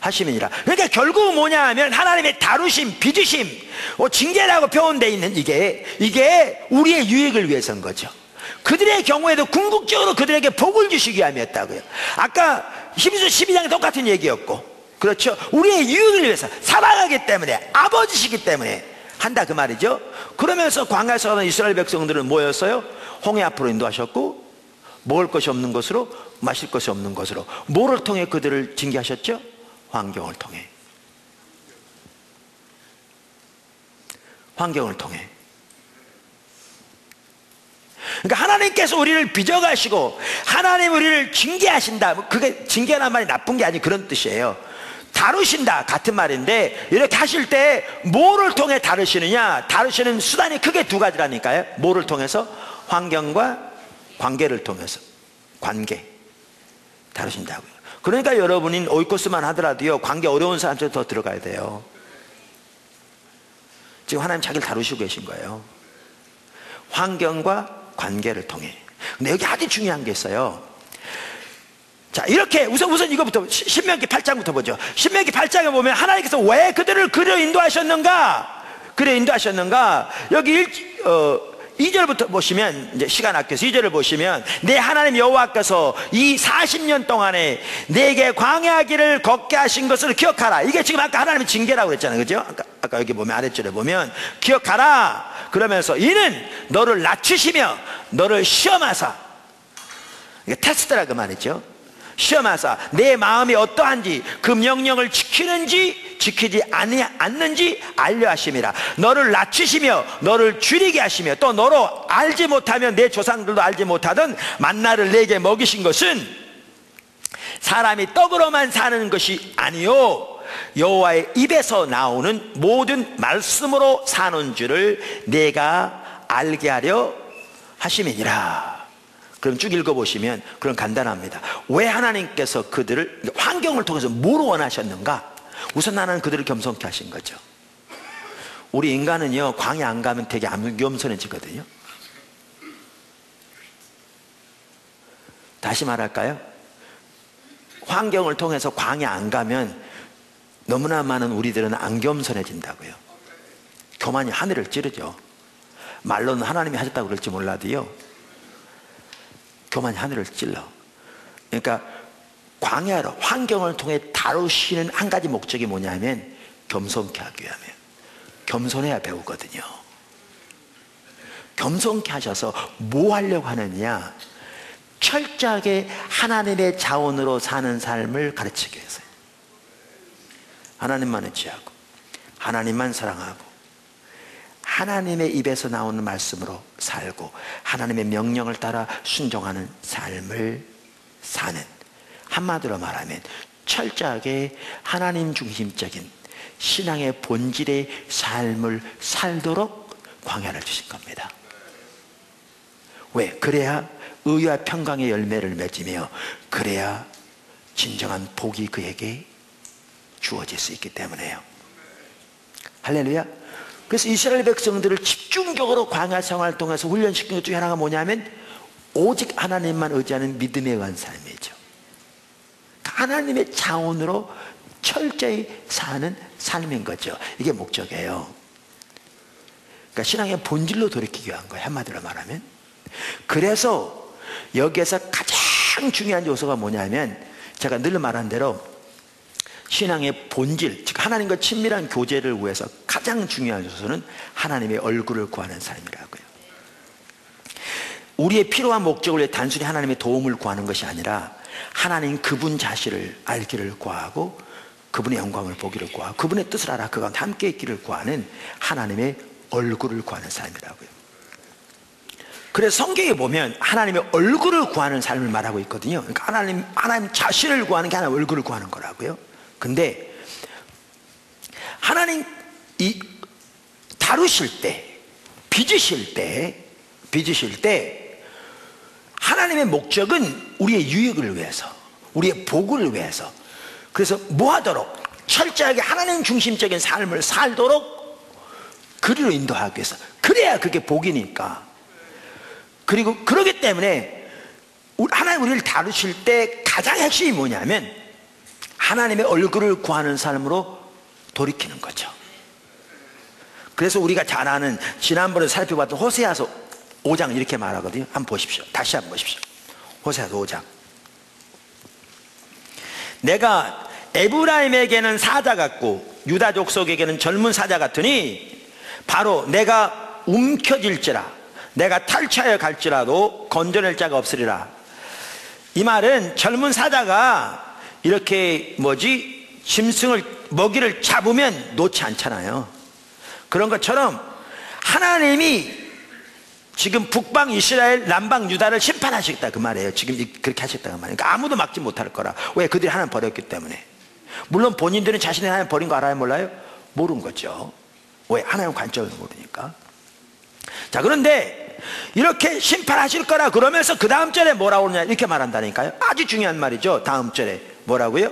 하심이니라. 그러니까 결국은 뭐냐 하면 하나님의 다루심, 빚으심, 징계라고 표현되어 있는 이게 우리의 유익을 위해서인 거죠. 그들의 경우에도 궁극적으로 그들에게 복을 주시기 위함이었다고요. 아까 히브리서 12장에 똑같은 얘기였고, 그렇죠? 우리의 유익을 위해서, 사랑하기 때문에, 아버지시기 때문에 한다 그 말이죠. 그러면서 광야에서 가는 이스라엘 백성들은 뭐였어요? 홍해 앞으로 인도하셨고, 먹을 것이 없는 것으로, 마실 것이 없는 것으로, 뭐를 통해 그들을 징계하셨죠? 환경을 통해. 환경을 통해. 그러니까 하나님께서 우리를 빚어가시고 하나님 우리를 징계하신다. 그게 징계란 말이 나쁜 게 아니 그런 뜻이에요. 다루신다 같은 말인데, 이렇게 하실 때 뭐를 통해 다루시느냐? 다루시는 수단이 크게 두 가지라니까요. 뭐를 통해서? 환경과 관계를 통해서. 관계 다루신다고요. 그러니까 여러분이 오이코스만 하더라도요, 관계 어려운 사람한테 더 들어가야 돼요. 지금 하나님 자기를 다루시고 계신 거예요. 환경과 관계를 통해. 근데 여기 아주 중요한 게 있어요. 자, 이렇게 우선 이거부터 신명기 8장부터 보죠. 신명기 8장에 보면 하나님께서 왜 그들을 그려 인도하셨는가? 여기 2절부터 보시면, 이제 시간 아껴서 2절을 보시면, 내 하나님 여호와께서 이 40년 동안에 내게 광야길을 걷게 하신 것을 기억하라. 이게 지금 아까 하나님의 징계라고 그랬잖아요. 그죠? 아까 여기 보면 아래줄에 보면 기억하라. 그러면서 이는 너를 낮추시며 너를 시험하사. 이게 테스트라 그 말이죠. 시험하사 내 마음이 어떠한지 그 명령을 지키는지 지키지 않는지 알려 하심이라. 너를 낮추시며 너를 줄이게 하시며 또 너로 알지 못하면 내 조상들도 알지 못하던 만나를 내게 먹이신 것은 사람이 떡으로만 사는 것이 아니요 여호와의 입에서 나오는 모든 말씀으로 사는 줄을 내가 알게 하려 하심이니라. 그럼 쭉 읽어보시면 그럼 간단합니다. 왜 하나님께서 그들을 환경을 통해서 뭘 원하셨는가? 우선 하나는 그들을 겸손케 하신 거죠. 우리 인간은요 광야 안 가면 되게 겸손해지거든요. 다시 말할까요? 환경을 통해서 광야 안 가면 너무나 많은 우리들은 안 겸손해진다고요. 교만이 하늘을 찌르죠. 말로는 하나님이 하셨다고 그럴지 몰라도요 교만이 하늘을 찔러. 그러니까 광야로 환경을 통해 다루시는 한 가지 목적이 뭐냐면 겸손케 하기 위함이에요. 겸손해야 배우거든요. 겸손케 하셔서 뭐 하려고 하느냐? 철저하게 하나님의 자원으로 사는 삶을 가르치기 위해서요. 하나님만 의지하고 하나님만 사랑하고 하나님의 입에서 나오는 말씀으로 살고 하나님의 명령을 따라 순종하는 삶을 사는, 한마디로 말하면 철저하게 하나님 중심적인 신앙의 본질의 삶을 살도록 광야를 주신 겁니다. 왜? 그래야 의와 평강의 열매를 맺으며 그래야 진정한 복이 그에게 주어질 수 있기 때문에요. 할렐루야. 그래서 이스라엘 백성들을 집중적으로 광야 생활을 통해서 훈련시킨 것 중에 하나가 뭐냐면 오직 하나님만 의지하는 믿음에 의한 삶이죠. 하나님의 자원으로 철저히 사는 삶인 거죠. 이게 목적이에요. 그러니까 신앙의 본질로 돌이키기 위한 거예요. 한마디로 말하면. 그래서 여기에서 가장 중요한 요소가 뭐냐면 제가 늘 말한 대로 신앙의 본질, 즉 하나님과 친밀한 교제를 위해서 가장 중요한 요소는 하나님의 얼굴을 구하는 삶이라고요. 우리의 필요한 목적을 위해 단순히 하나님의 도움을 구하는 것이 아니라 하나님 그분 자신을 알기를 구하고 그분의 영광을 보기를 구하고 그분의 뜻을 알아 그 가운데 함께 있기를 구하는 하나님의 얼굴을 구하는 삶이라고요. 그래서 성경에 보면 하나님의 얼굴을 구하는 삶을 말하고 있거든요. 그러니까 하나님 자신을 구하는 게 하나님 얼굴을 구하는 거라고요. 근데 하나님 이 다루실 때, 빚으실 때 하나님의 목적은 우리의 유익을 위해서, 우리의 복을 위해서. 그래서 뭐 하도록? 철저하게 하나님 중심적인 삶을 살도록 그리로 인도하기 위해서. 그래야 그게 복이니까. 그리고 그러기 때문에 하나님 우리를 다루실 때 가장 핵심이 뭐냐면 하나님의 얼굴을 구하는 삶으로 돌이키는 거죠. 그래서 우리가 잘 아는 지난번에 살펴봤던 호세아서 5장 이렇게 말하거든요. 한번 보십시오. 다시 한번 보십시오. 호세아서 5장. 내가 에브라임에게는 사자 같고 유다 족속에게는 젊은 사자 같으니 바로 내가 움켜질지라 내가 탈취하여 갈지라도 건져낼 자가 없으리라. 이 말은 젊은 사자가 이렇게 짐승을 먹이를 잡으면 놓지 않잖아요. 그런 것처럼 하나님이 지금 북방 이스라엘 남방 유다를 심판하시겠다 그 말이에요. 지금 그렇게 하셨다는 말이에요. 그러니까 아무도 막지 못할 거라. 왜? 그들이 하나님 버렸기 때문에. 물론 본인들은 자신이 하나님 버린 거 알아요 몰라요? 모르는 거죠. 왜? 하나님 관점을 모르니까. 자, 그런데 이렇게 심판하실 거라 그러면서 그 다음 절에 뭐라고 그러냐 이렇게 말한다니까요. 아주 중요한 말이죠. 다음 절에 뭐라고요?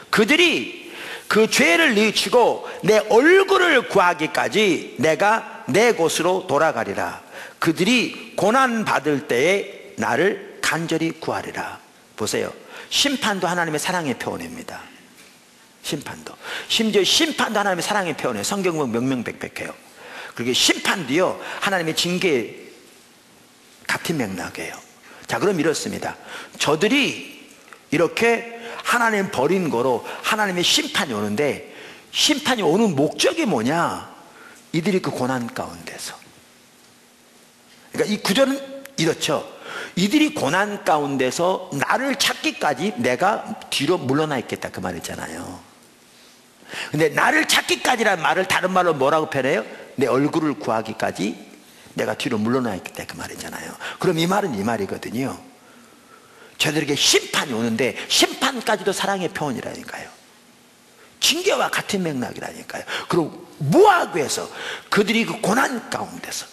그들이 그 죄를 뉘우치고 내 얼굴을 구하기까지 내가 내 곳으로 돌아가리라. 그들이 고난받을 때에 나를 간절히 구하리라. 보세요. 심판도 하나님의 사랑의 표현입니다. 심판도. 심지어 심판도 하나님의 사랑의 표현이에요. 성경 보면 명명백백해요. 그리고 심판도요 하나님의 징계 같은 맥락이에요. 자, 그럼 이렇습니다. 저들이 이렇게 하나님 버린 거로 하나님의 심판이 오는데 심판이 오는 목적이 뭐냐? 이들이 그 고난 가운데서. 그러니까 이 구절은 이렇죠. 이들이 고난 가운데서 나를 찾기까지 내가 뒤로 물러나 있겠다 그 말이잖아요. 근데 나를 찾기까지라는 말을 다른 말로 뭐라고 표현해요? 내 얼굴을 구하기까지 내가 뒤로 물러나 있겠다 그 말이잖아요. 그럼 이 말은 이 말이거든요. 저들에게 심판이 오는데 심판까지도 사랑의 표현이라니까요. 징계와 같은 맥락이라니까요. 그리고 뭐하기 위해서 그들이 그 고난 가운데서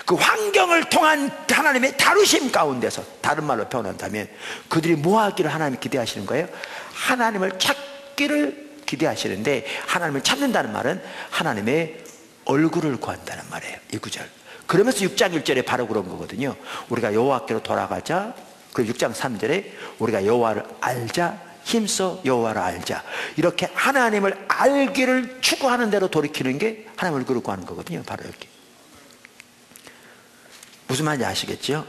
그 환경을 통한 하나님의 다루심 가운데서, 다른 말로 표현한다면 그들이 뭐하기를 하나님이 기대하시는 거예요? 하나님을 찾기를 기대하시는데, 하나님을 찾는다는 말은 하나님의 얼굴을 구한다는 말이에요. 이 구절. 그러면서 6장 1절에 바로 그런 거거든요. 우리가 여호와께로 돌아가자. 그리고 6장 3절에 우리가 여호와를 알자, 힘써 여호와를 알자. 이렇게 하나님을 알기를 추구하는 대로 돌이키는 게 하나님 얼굴을 구하는 거거든요. 바로 여기. 무슨 말인지 아시겠죠?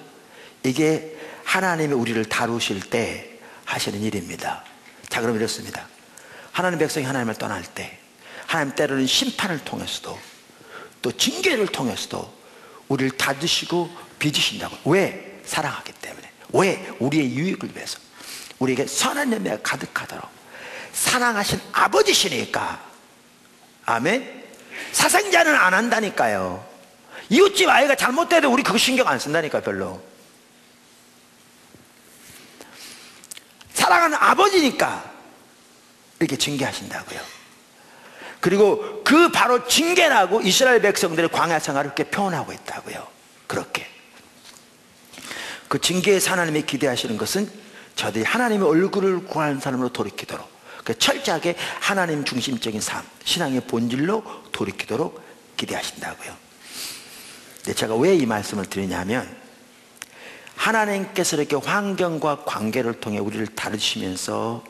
이게 하나님이 우리를 다루실 때 하시는 일입니다. 자, 그럼 이렇습니다. 하나님 백성이 하나님을 떠날 때, 하나님 때로는 심판을 통해서도 또 징계를 통해서도 우리를 다루시고 빚으신다고. 왜? 사랑하기 때문에. 왜? 우리의 유익을 위해서, 우리에게 선한 열매가 가득하도록 사랑하신 아버지시니까. 아멘. 사생자는 안 한다니까요. 이웃집 아이가 잘못돼도 우리 그거 신경 안 쓴다니까. 별로. 사랑하는 아버지니까 이렇게 징계하신다고요. 그리고 그 바로 징계라고 이스라엘 백성들의 광야 생활을 이렇게 표현하고 있다고요. 그렇게 그 징계에서 하나님이 기대하시는 것은 저들이 하나님의 얼굴을 구하는 사람으로 돌이키도록, 철저하게 하나님 중심적인 삶, 신앙의 본질로 돌이키도록 기대하신다고요. 근데 제가 왜 이 말씀을 드리냐면, 하나님께서 이렇게 환경과 관계를 통해 우리를 다루시면서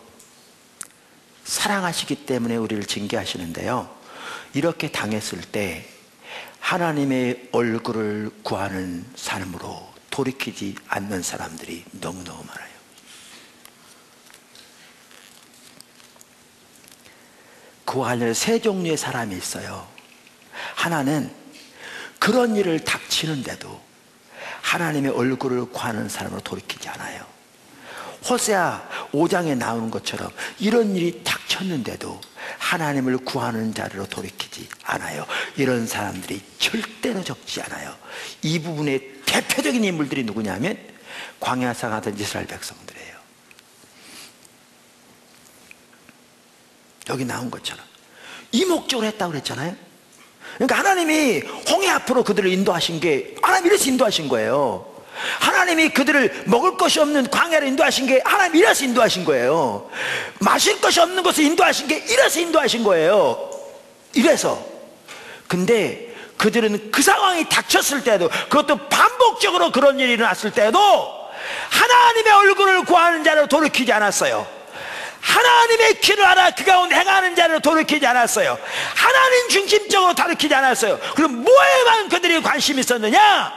사랑하시기 때문에 우리를 징계하시는데요, 이렇게 당했을 때 하나님의 얼굴을 구하는 삶으로 돌이키지 않는 사람들이 너무너무 많아요. 그와 관련해서 세 종류의 사람이 있어요. 하나는 그런 일을 닥치는데도 하나님의 얼굴을 구하는 사람으로 돌이키지 않아요. 호세아 5장에 나오는 것처럼 이런 일이 닥쳤는데도 하나님을 구하는 자리로 돌이키지 않아요. 이런 사람들이 절대로 적지 않아요. 이 부분의 대표적인 인물들이 누구냐면 광야상하던 이스라엘 백성들이에요. 여기 나온 것처럼 이 목적으로 했다고 그랬잖아요. 그러니까 하나님이 홍해 앞으로 그들을 인도하신 게 하나님 이래서 인도하신 거예요. 하나님이 그들을 먹을 것이 없는 광야를 인도하신 게 하나님 이래서 인도하신 거예요. 마실 것이 없는 곳을 인도하신 게 이래서 인도하신 거예요. 이래서. 근데 그들은 그 상황이 닥쳤을 때도, 그것도 반복적으로 그런 일이 일어났을 때도 하나님의 얼굴을 구하는 자로 돌이키지 않았어요. 하나님의 길을 알아 그 가운데 행하는 자를 돌이키지 않았어요. 하나님 중심적으로 돌이키지 않았어요. 그럼 뭐에만 그들이 관심이 있었느냐?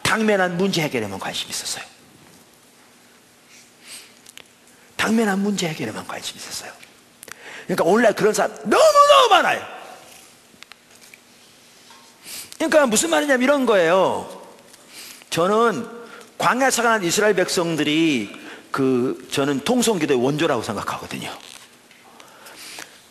당면한 문제 해결에만 관심이 있었어요. 당면한 문제 해결에만 관심이 있었어요. 그러니까 오늘날 그런 사람 너무너무 많아요. 그러니까 무슨 말이냐면 이런 거예요. 저는 광야에 가는 이스라엘 백성들이 저는 통성기도의 원조라고 생각하거든요.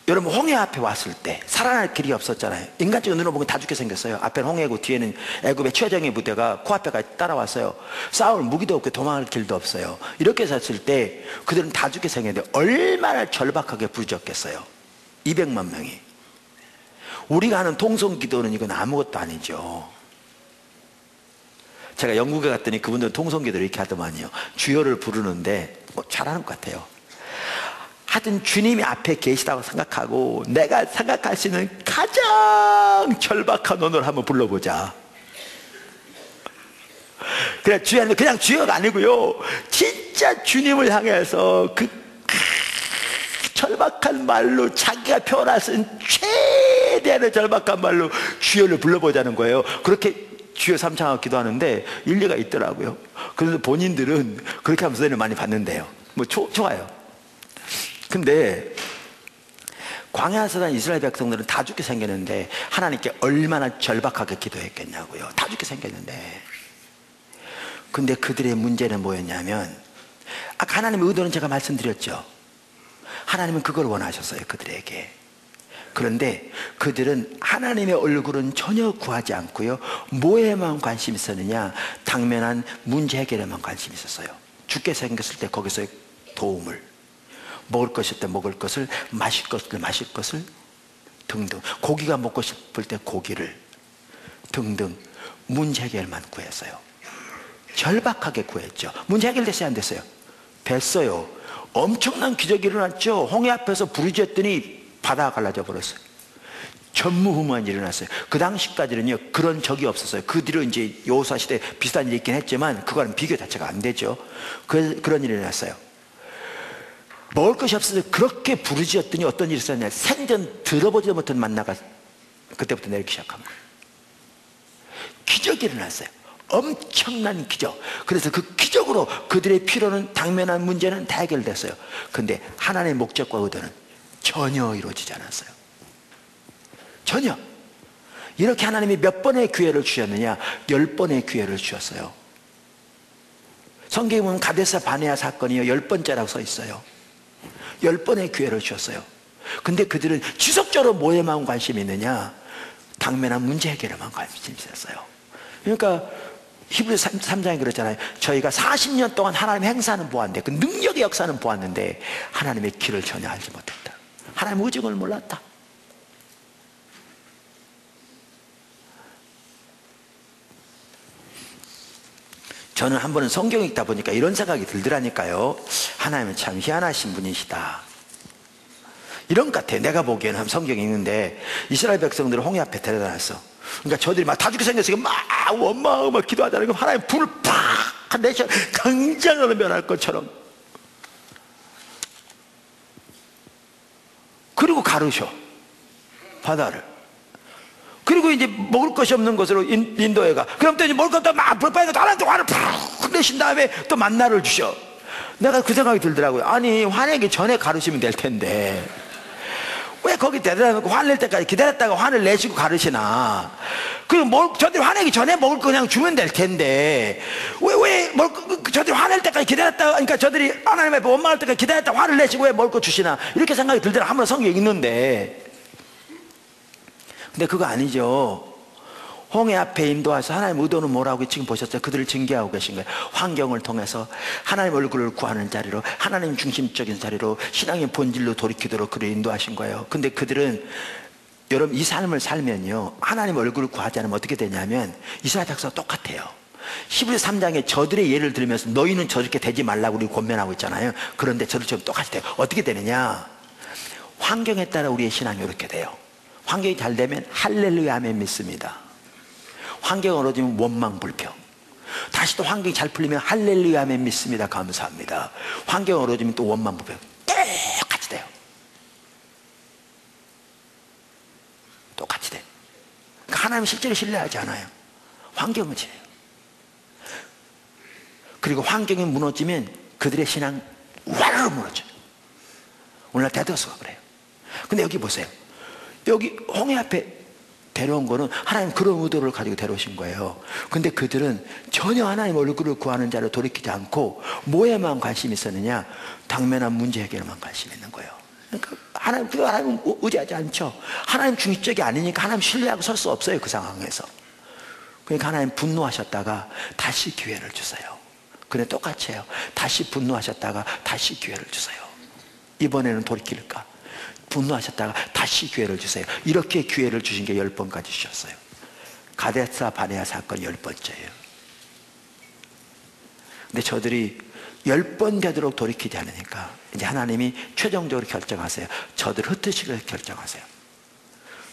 여러분, 홍해 앞에 왔을 때 살아날 길이 없었잖아요. 인간적인 눈으로 보면 다 죽게 생겼어요. 앞에는 홍해고 뒤에는 애굽의 최정예 부대가 코앞에까지 따라왔어요. 싸울 무기도 없고 도망갈 길도 없어요. 이렇게 섰을 때 그들은 다 죽게 생겼는데 얼마나 절박하게 부르짖었겠어요. 200만 명이. 우리가 하는 통성기도는 이건 아무것도 아니죠. 제가 영국에 갔더니 그분들은 통성기도를 이렇게 하더만요. 주여를 부르는데 잘하는 것 같아요. 하여튼 주님이 앞에 계시다고 생각하고 내가 생각할 수 있는 가장 절박한 언어를 한번 불러보자. 그냥 주여가 아니고요, 진짜 주님을 향해서 그 절박한 말로 자기가 표현할 수 있는 최대한의 절박한 말로 주여를 불러보자는 거예요. 그렇게 주여 삼창하고 기도하는데 일리가 있더라고요. 그래서 본인들은 그렇게 하면서 은혜를 많이 받는데요. 좋아요. 근데 광야에서 산 이스라엘 백성들은 다 죽게 생겼는데 하나님께 얼마나 절박하게 기도했겠냐고요. 다 죽게 생겼는데. 근데 그들의 문제는 뭐였냐면, 아까 하나님의 의도는 제가 말씀드렸죠. 하나님은 그걸 원하셨어요, 그들에게. 그런데 그들은 하나님의 얼굴은 전혀 구하지 않고요, 뭐에만 관심이 있었느냐? 당면한 문제 해결에만 관심이 있었어요. 죽게 생겼을 때 거기서의 도움을, 먹을 것일 때 먹을 것을, 마실 것을 마실 것을 등등, 고기가 먹고 싶을 때 고기를 등등, 문제 해결만 구했어요. 절박하게 구했죠. 문제 해결됐어요, 안 됐어요? 됐어요. 엄청난 기적이 일어났죠. 홍해 앞에서 부르짖었더니 바다가 갈라져 버렸어요. 전무후무한 일이 일어났어요. 그 당시까지는요, 그런 적이 없었어요. 그 뒤로 이제 여호수아 시대에 비슷한 일이 있긴 했지만 그거는 비교 자체가 안 되죠. 그런 일이 일어났어요. 먹을 것이 없어서 그렇게 부르짖었더니 어떤 일이 있었냐? 생전 들어보지도 못한 만나가 그때부터 내리기 시작한 거예요. 기적이 일어났어요. 엄청난 기적. 그래서 그 기적으로 그들의 필요는, 당면한 문제는 다 해결됐어요. 근데 하나님의 목적과 의도는 전혀 이루어지지 않았어요. 전혀. 이렇게 하나님이 몇 번의 기회를 주셨느냐? 10번의 기회를 주셨어요. 성경에 보면 가데스 바네아 사건이요, 10번째라고 써 있어요. 10번의 기회를 주셨어요. 근데 그들은 지속적으로 뭐에만 관심이 있느냐? 당면한 문제 해결에만 관심이 있었어요. 그러니까 히브리서 3장에 그렇잖아요. 저희가 40년 동안 하나님의 행사는 보았는데, 그 능력의 역사는 보았는데 하나님의 길을 전혀 알지 못했다. 하나님의 의중을 몰랐다. 저는 한 번은 성경 읽다 보니까 이런 생각이 들더라니까요. 하나님은 참 희한하신 분이시다, 이런 것 같아요. 내가 보기에는 한 성경 읽는데 이스라엘 백성들을 홍해 앞에 데려다 놨어. 그러니까 저들이 막 다 죽게 생겼으니까 막 원망하고 기도하잖아요. 그럼 하나님 불을 팍 내셔 강장으로 면할 것처럼, 그리고 가르셔 바다를. 그리고 이제 먹을 것이 없는 곳으로 인도해가. 그럼 또 이제 먹을 것도 막 불빠니까 하나님 또 화를 팍 내신 다음에 또 만나를 주셔. 내가 그 생각이 들더라고요. 아니, 화내기 전에 가르시면 될 텐데 왜 거기 데려다 놓고 화낼 때까지 기다렸다가 화를 내시고 가르시나? 그리고 저들 화내기 전에 먹을 거 그냥 주면 될 텐데 왜 저들 화낼 때까지 기다렸다가, 그러니까 저들이 하나님 앞에 원망할 때까지 기다렸다가 화를 내시고 왜 먹을 거 주시나? 이렇게 생각이 들더라. 한번 성경 읽는데. 근데 그거 아니죠. 홍해 앞에 인도해서 하나님 의도는 뭐라고 지금 보셨어요? 그들을 징계하고 계신 거예요. 환경을 통해서 하나님 얼굴을 구하는 자리로, 하나님 중심적인 자리로, 신앙의 본질로 돌이키도록 그를 인도하신 거예요. 근데 그들은, 여러분, 이 삶을 살면요, 하나님 얼굴을 구하지 않으면 어떻게 되냐면 이스라엘 백성과 똑같아요. 히브리서 3장에 저들의 예를 들으면서 너희는 저렇게 되지 말라고 우리 권면하고 있잖아요. 그런데 저들처럼 똑같이 돼요. 어떻게 되느냐? 환경에 따라 우리의 신앙이 이렇게 돼요. 환경이 잘 되면 할렐루야 아멘 믿습니다. 환경이 어려지면 원망 불평. 다시 또 환경이 잘 풀리면 할렐루야 아멘 믿습니다, 감사합니다. 환경이 어려지면 또 원망 불평. 똑같이 돼요. 똑같이 돼. 그러니까 하나님 실제로 신뢰하지 않아요. 환경은 지내요. 그리고 환경이 무너지면 그들의 신앙 와르르 무너져요. 오늘날 대도수가 그래요. 근데 여기 보세요. 여기 홍해 앞에 데려온 거는 하나님 그런 의도를 가지고 데려오신 거예요. 근데 그들은 전혀 하나님 얼굴을 구하는 자를 돌이키지 않고 뭐에만 관심이 있었느냐? 당면한 문제 해결에만 관심이 있는 거예요. 그러니까 하나님 의지하지 않죠. 하나님 중심적이 아니니까 하나님 신뢰하고 설 수 없어요, 그 상황에서. 그러니까 하나님 분노하셨다가 다시 기회를 주세요. 근데 똑같이 해요. 다시 분노하셨다가 다시 기회를 주세요. 이번에는 돌이킬까? 분노하셨다가 다시 기회를 주세요. 이렇게 기회를 주신 게 10번까지 주셨어요. 가데스 바네아 사건 10번째예요. 근데 저들이 10번 되도록 돌이키지 않으니까 이제 하나님이 최종적으로 결정하세요. 저들 흩으시기를 결정하세요.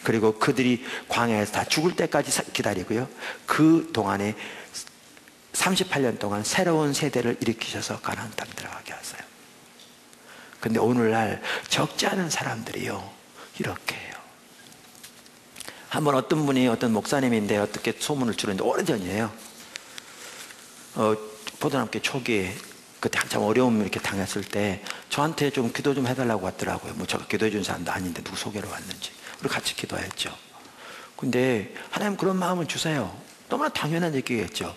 그리고 그들이 광야에서 다 죽을 때까지 기다리고요, 그 동안에 38년 동안 새로운 세대를 일으키셔서 가나안 땅 들어가게 하세요. 근데 오늘날 적지 않은 사람들이요, 이렇게 해요. 한번 어떤 분이, 어떤 목사님인데 어떻게 소문을 주는데, 오래전이에요. 포도남교 초기에 그때 한참 어려움 이렇게 당했을 때 저한테 좀 기도 좀 해달라고 왔더라고요. 뭐 제가 기도해 준 사람도 아닌데 누구 소개로 왔는지. 그리고 같이 기도했죠. 근데 하나님 그런 마음을 주세요. 너무나 당연한 얘기겠죠.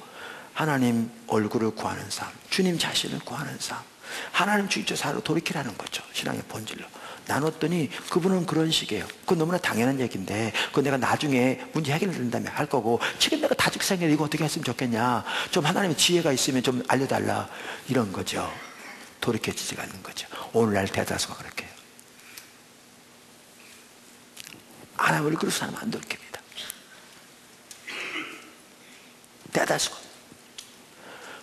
하나님 얼굴을 구하는 삶, 주님 자신을 구하는 삶, 하나님 주의조사로 돌이키라는 거죠. 신앙의 본질로 나눴더니 그분은 그런 식이에요. 그건 너무나 당연한 얘기인데 그건 내가 나중에 문제 해결된다면 할 거고, 지금 내가 다직생활 이거 어떻게 했으면 좋겠냐, 좀 하나님의 지혜가 있으면 좀 알려달라, 이런 거죠. 돌이켜지지가 않는 거죠. 오늘날 대다수가 그렇게 해요. 하나님 얼굴을 사람 안 돌이킵니다. 대다수가.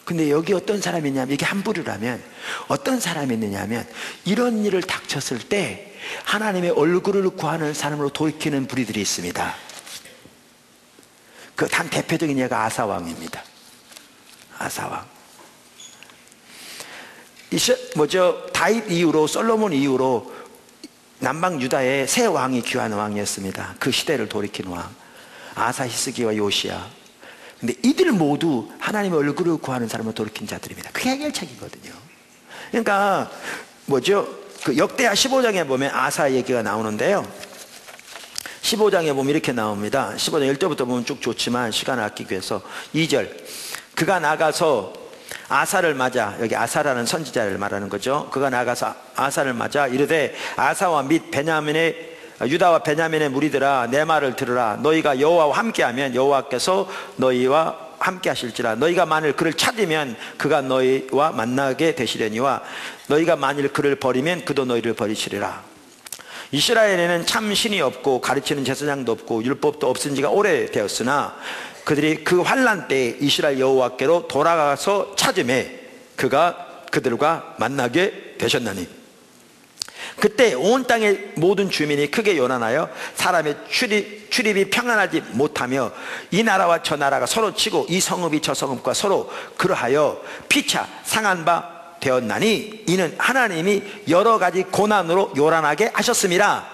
근데 여기 어떤 사람이 있냐면, 이게 한 부류라면 어떤 사람이 있느냐면, 이런 일을 닥쳤을 때 하나님의 얼굴을 구하는 사람으로 돌이키는 부류들이 있습니다. 그 단 대표적인 예가 아사왕입니다. 아사왕. 다윗 이후로, 솔로몬 이후로 남방 유다에 세 왕이 귀한 왕이었습니다. 그 시대를 돌이킨 왕, 아사, 히스기와 요시야. 근데 이들 모두 하나님의 얼굴을 구하는 사람을 돌이킨 자들입니다. 그게 해결책이거든요. 그러니까 그 역대하 15장에 보면 아사 얘기가 나오는데요, 15장에 보면 이렇게 나옵니다. 15장 1절부터 보면 쭉 좋지만 시간을 아끼기 위해서 2절, 그가 나가서 아사를 맞아, 여기 아사라는 선지자를 말하는 거죠. 그가 나가서 아사를 맞아 이르되, 아사와 및 유다와 베냐민의 무리들아, 내 말을 들으라. 너희가 여호와와 함께하면 여호와께서 너희와 함께 하실지라. 너희가 만일 그를 찾으면 그가 너희와 만나게 되시려니와 너희가 만일 그를 버리면 그도 너희를 버리시리라. 이스라엘에는 참 신이 없고 가르치는 제사장도 없고 율법도 없은 지가 오래되었으나 그들이 그 환난 때에 이스라엘 여호와께로 돌아가서 찾음에 그가 그들과 만나게 되셨나니, 그때 온 땅의 모든 주민이 크게 요란하여 사람의 출입이 평안하지 못하며 이 나라와 저 나라가 서로 치고 이 성읍이 저 성읍과 서로 그러하여 피차 상한 바 되었나니, 이는 하나님이 여러 가지 고난으로 요란하게 하셨습니다.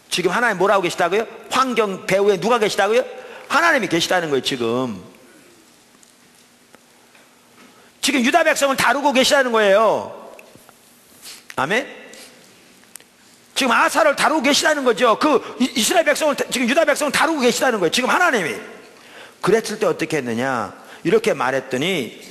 지금 하나님 뭐라고 계시다고요? 환경 배후에 누가 계시다고요? 하나님이 계시다는 거예요. 지금 유다 백성을 다루고 계시다는 거예요. 아멘. 지금 아사를 다루고 계시다는 거죠. 그 이스라엘 백성을, 지금 유다 백성을 다루고 계시다는 거예요. 지금 하나님이. 그랬을 때 어떻게 했느냐, 이렇게 말했더니,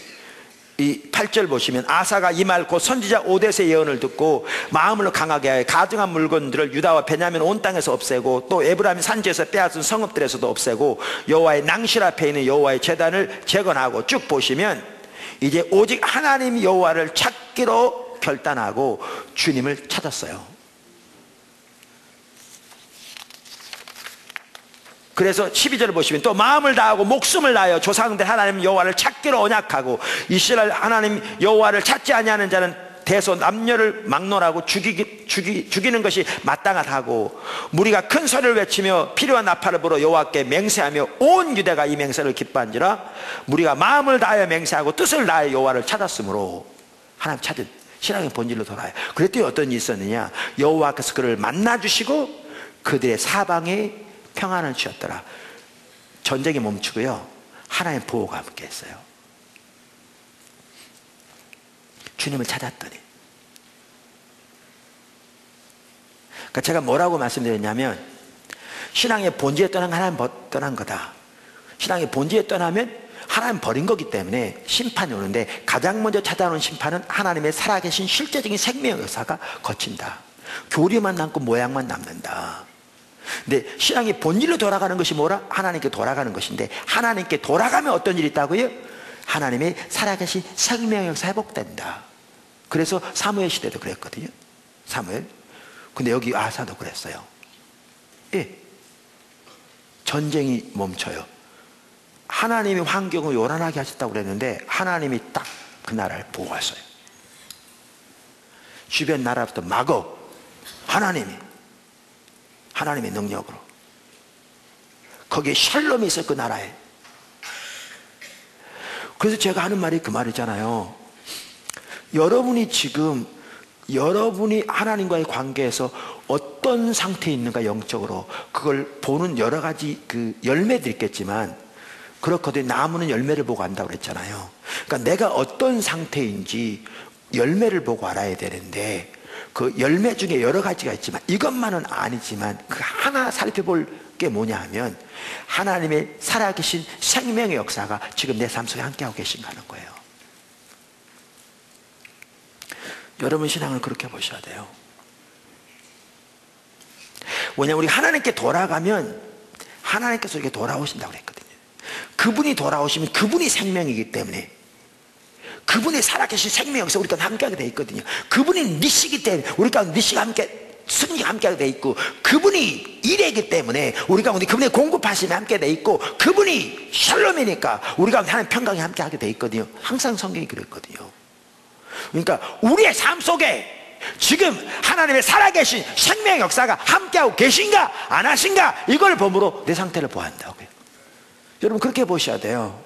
이 8절 보시면, 아사가 이 말 곧 선지자 오뎃의 예언을 듣고 마음을 강하게 하여 가증한 물건들을 유다와 베냐민 온 땅에서 없애고 또 에브라임 산지에서 빼앗은 성읍들에서도 없애고 여호와의 낭실 앞에 있는 여호와의 제단을 재건하고, 쭉 보시면 이제 오직 하나님 여호와를 찾기로 결단하고 주님을 찾았어요. 그래서 12절을 보시면, 또 마음을 다하고 목숨을 다하여 조상들 하나님 여호와를 찾기로 언약하고 이스라엘 하나님 여호와를 찾지 아니하는 자는 대소 남녀를 막론하고 죽이는 것이 마땅하다고, 무리가 큰 소리를 외치며 필요한 나팔을 불어 여호와께 맹세하며 온 유대가 이 맹세를 기뻐한지라. 무리가 마음을 다하여 맹세하고 뜻을 다하여 여호와를 찾았으므로, 하나님 찾은 신앙의 본질로 돌아요. 그랬더니 어떤 일이 있었느냐, 여호와께서 그를 만나주시고 그들의 사방에 평안을 주셨더라. 전쟁이 멈추고요, 하나님의 보호가 함께 했어요. 주님을 찾았더니. 그러니까 제가 뭐라고 말씀드렸냐면, 신앙의 본질에 떠난 하나님 떠난 거다. 신앙의 본질에 떠나면 하나님 버린 거기 때문에 심판이 오는데, 가장 먼저 찾아오는 심판은 하나님의 살아계신 실제적인 생명의 역사가 거친다. 교리만 남고 모양만 남는다. 근데 신앙의 본질로 돌아가는 것이 뭐라? 하나님께 돌아가는 것인데, 하나님께 돌아가면 어떤 일이 있다고요? 하나님의 살아계신 생명의 역사 회복된다. 그래서 사무엘 시대도 그랬거든요. 사무엘. 근데 여기 아사도 그랬어요. 예. 전쟁이 멈춰요. 하나님이 환경을 요란하게 하셨다고 그랬는데 하나님이 딱 그 나라를 보호하셔요. 주변 나라부터 막어. 하나님의 능력으로. 거기에 샬롬이 있어요, 그 나라에. 그래서 제가 하는 말이 그 말이잖아요. 여러분이 하나님과의 관계에서 어떤 상태에 있는가, 영적으로, 그걸 보는 여러 가지 그 열매들이 있겠지만, 그렇거든요. 나무는 열매를 보고 안다고 그랬잖아요. 그러니까 내가 어떤 상태인지 열매를 보고 알아야 되는데, 그 열매 중에 여러 가지가 있지만, 이것만은 아니지만 그 하나 살펴볼 게 뭐냐 하면 하나님의 살아계신 생명의 역사가 지금 내 삶 속에 함께하고 계신가 하는 거예요. 여러분 신앙을 그렇게 보셔야 돼요. 왜냐하면 우리 하나님께 돌아가면 하나님께서 이렇게 돌아오신다고 그랬거든요. 그분이 돌아오시면 그분이 생명이기 때문에, 그분이 살아계신 생명 역사 우리가 함께하게 돼 있거든요. 그분이 니시기 때문에 우리가 니시가 함께, 승리가 함께하게 돼 있고, 그분이 이래이기 때문에 우리가 그분의 공급하심이 함께 돼 있고, 그분이 샬롬이니까 우리가 하나님 평강이 함께하게 돼 있거든요. 항상 성경이 그랬거든요. 그러니까 우리의 삶 속에 지금 하나님의 살아계신 생명 역사가 함께하고 계신가 안 하신가, 이걸 보므로 내 상태를 보아야 한다고요. 여러분 그렇게 보셔야 돼요.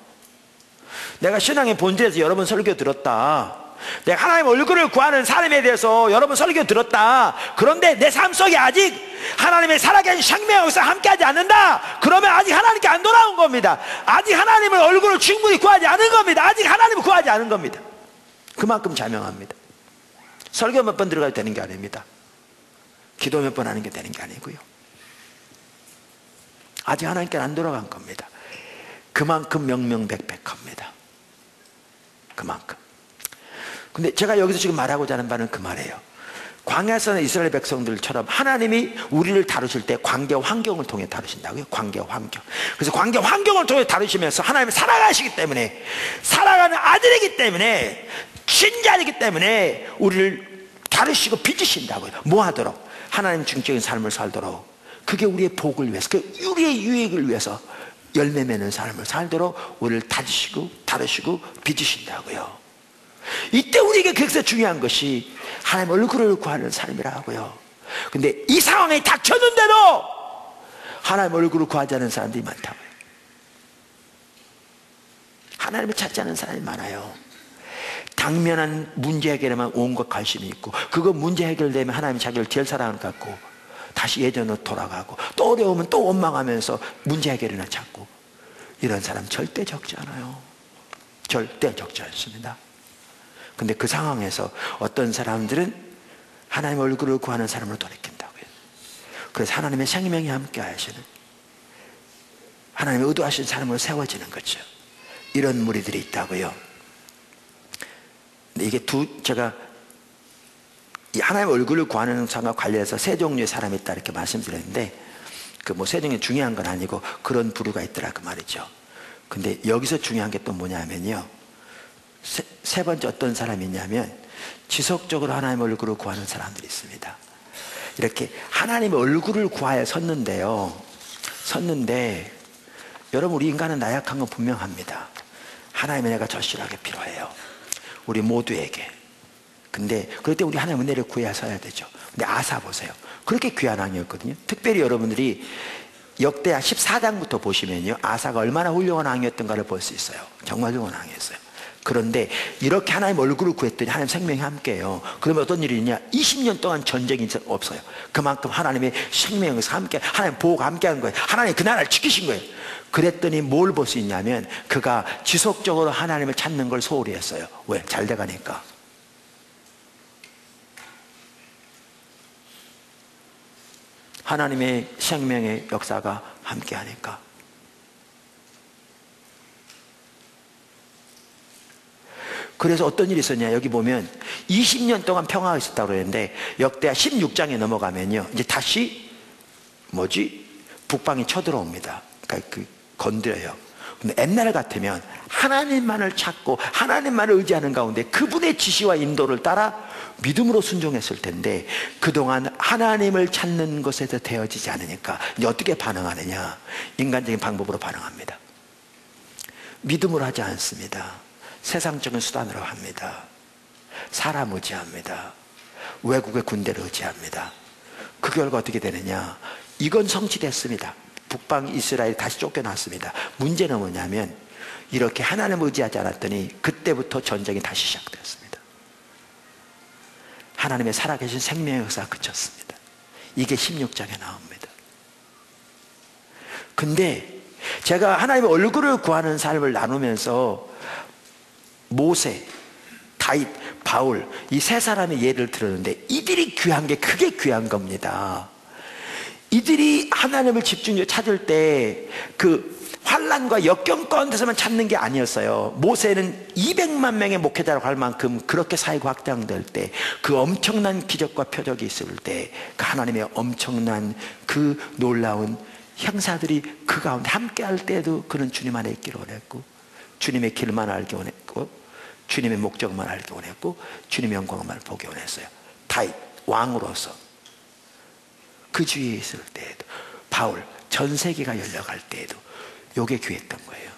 내가 신앙의 본질에서 여러분 설교 들었다, 내가 하나님 얼굴을 구하는 삶에 대해서 여러분 설교 들었다, 그런데 내 삶 속에 아직 하나님의 살아계신 생명 역사가 함께하지 않는다, 그러면 아직 하나님께 안 돌아온 겁니다. 아직 하나님의 얼굴을 충분히 구하지 않은 겁니다. 아직 하나님을 구하지 않은 겁니다. 그만큼 자명합니다. 설교 몇 번 들어가도 되는 게 아닙니다. 기도 몇 번 하는 게 되는 게 아니고요. 아직 하나님께 안 돌아간 겁니다. 그만큼 명명백백합니다. 그만큼. 근데 제가 여기서 지금 말하고자 하는 바는 그 말이에요. 광야에서는 이스라엘 백성들처럼 하나님이 우리를 다루실 때 관계와 환경을 통해 다루신다고요. 관계와 환경. 그래서 관계와 환경을 통해 다루시면서 하나님이 살아가시기 때문에, 살아가는 아들이기 때문에, 신자이기 때문에 우리를 다루시고 빚으신다고요. 뭐 하도록? 하나님 중적인 삶을 살도록, 그게 우리의 복을 위해서, 우리의 유익을 위해서 열매 맺는 삶을 살도록 우리를 다루시고 빚으신다고요. 이때 우리에게 그래서 중요한 것이 하나님 얼굴을 구하는 삶이라고요. 근데 이 상황에 닥쳤는데도 하나님 얼굴을 구하지 않는 사람들이 많다고요. 하나님을 찾지 않는 사람이 많아요. 당면한 문제 해결에만 온갖 관심이 있고, 그거 문제 해결되면 하나님 자기를 제일 사랑하는 것 같고 다시 예전으로 돌아가고, 또 어려우면 또 원망하면서 문제 해결이나 찾고, 이런 사람 절대 적지 않아요. 절대 적지 않습니다. 근데 그 상황에서 어떤 사람들은 하나님 얼굴을 구하는 사람을 돌이킨다고요. 그래서 하나님의 생명이 함께 하시는, 하나님의 의도하신 사람으로 세워지는 거죠. 이런 무리들이 있다고요. 근데 이게 제가 이 하나님 얼굴을 구하는 상과 관련해서 세 종류의 사람이 있다 이렇게 말씀드렸는데, 세 종류 중요한 건 아니고 그런 부류가 있더라 그 말이죠. 근데 여기서 중요한 게 또 뭐냐면요, 세 번째 어떤 사람이 있냐면 지속적으로 하나님 얼굴을 구하는 사람들이 있습니다. 이렇게 하나님의 얼굴을 구하여 섰는데 여러분, 우리 인간은 나약한 건 분명합니다. 하나님의 은혜가 절실하게 필요해요, 우리 모두에게. 근데 그럴 때 우리 하나님의 은혜를 구해서야 되죠. 근데 아사 보세요. 그렇게 귀한 왕이었거든요. 특별히 여러분들이 역대하 14장부터 보시면요, 아사가 얼마나 훌륭한 왕이었던가를 볼 수 있어요. 정말 훌륭한 왕이었어요. 그런데 이렇게 하나님 얼굴을 구했더니 하나님 생명이 함께해요. 그러면 어떤 일이 있냐? 20년 동안 전쟁이 없어요. 그만큼 하나님의 생명에서 함께, 하나님 보호가 함께한 거예요. 하나님 그 나라를 지키신 거예요. 그랬더니 뭘 볼 수 있냐면 그가 지속적으로 하나님을 찾는 걸 소홀히 했어요. 왜? 잘 돼가니까. 하나님의 생명의 역사가 함께하니까. 그래서 어떤 일이 있었냐, 여기 보면 20년 동안 평화가 있었다고 그러는데 역대하 16장에 넘어가면요, 이제 다시 북방이 쳐들어옵니다. 그러니까 건드려요. 근데 옛날 같으면 하나님만을 찾고 하나님만을 의지하는 가운데 그분의 지시와 인도를 따라 믿음으로 순종했을 텐데, 그동안 하나님을 찾는 것에서 되어지지 않으니까 이제 어떻게 반응하느냐? 인간적인 방법으로 반응합니다. 믿음으로 하지 않습니다. 세상적인 수단으로 합니다. 사람 의지합니다. 외국의 군대를 의지합니다. 그 결과 어떻게 되느냐? 이건 성취됐습니다. 북방 이스라엘이 다시 쫓겨났습니다. 문제는 뭐냐면 이렇게 하나님을 의지하지 않았더니 그때부터 전쟁이 다시 시작되었습니다. 하나님의 살아계신 생명의 역사가 그쳤습니다. 이게 16장에 나옵니다. 근데 제가 하나님의 얼굴을 구하는 삶을 나누면서 모세, 다윗, 바울, 이 세 사람의 예를 들었는데 이들이 귀한 게 그게 귀한 겁니다. 이들이 하나님을 집중적으로 찾을 때 그 환난과 역경 가운데서만 찾는 게 아니었어요. 모세는 200만 명의 목회자라고 할 만큼 그렇게 사회가 확장될 때, 그 엄청난 기적과 표적이 있을 때, 그 하나님의 엄청난 그 놀라운 형사들이 그 가운데 함께 할 때도 그는 주님 안에 있기를 원했고, 주님의 길만 알기 원했고, 주님의 목적만 알기 원했고, 주님의 영광만 보기 원했어요. 다윗 왕으로서 그 주위에 있을 때에도, 바울 전 세계가 열려갈 때에도 이게 귀했던 거예요.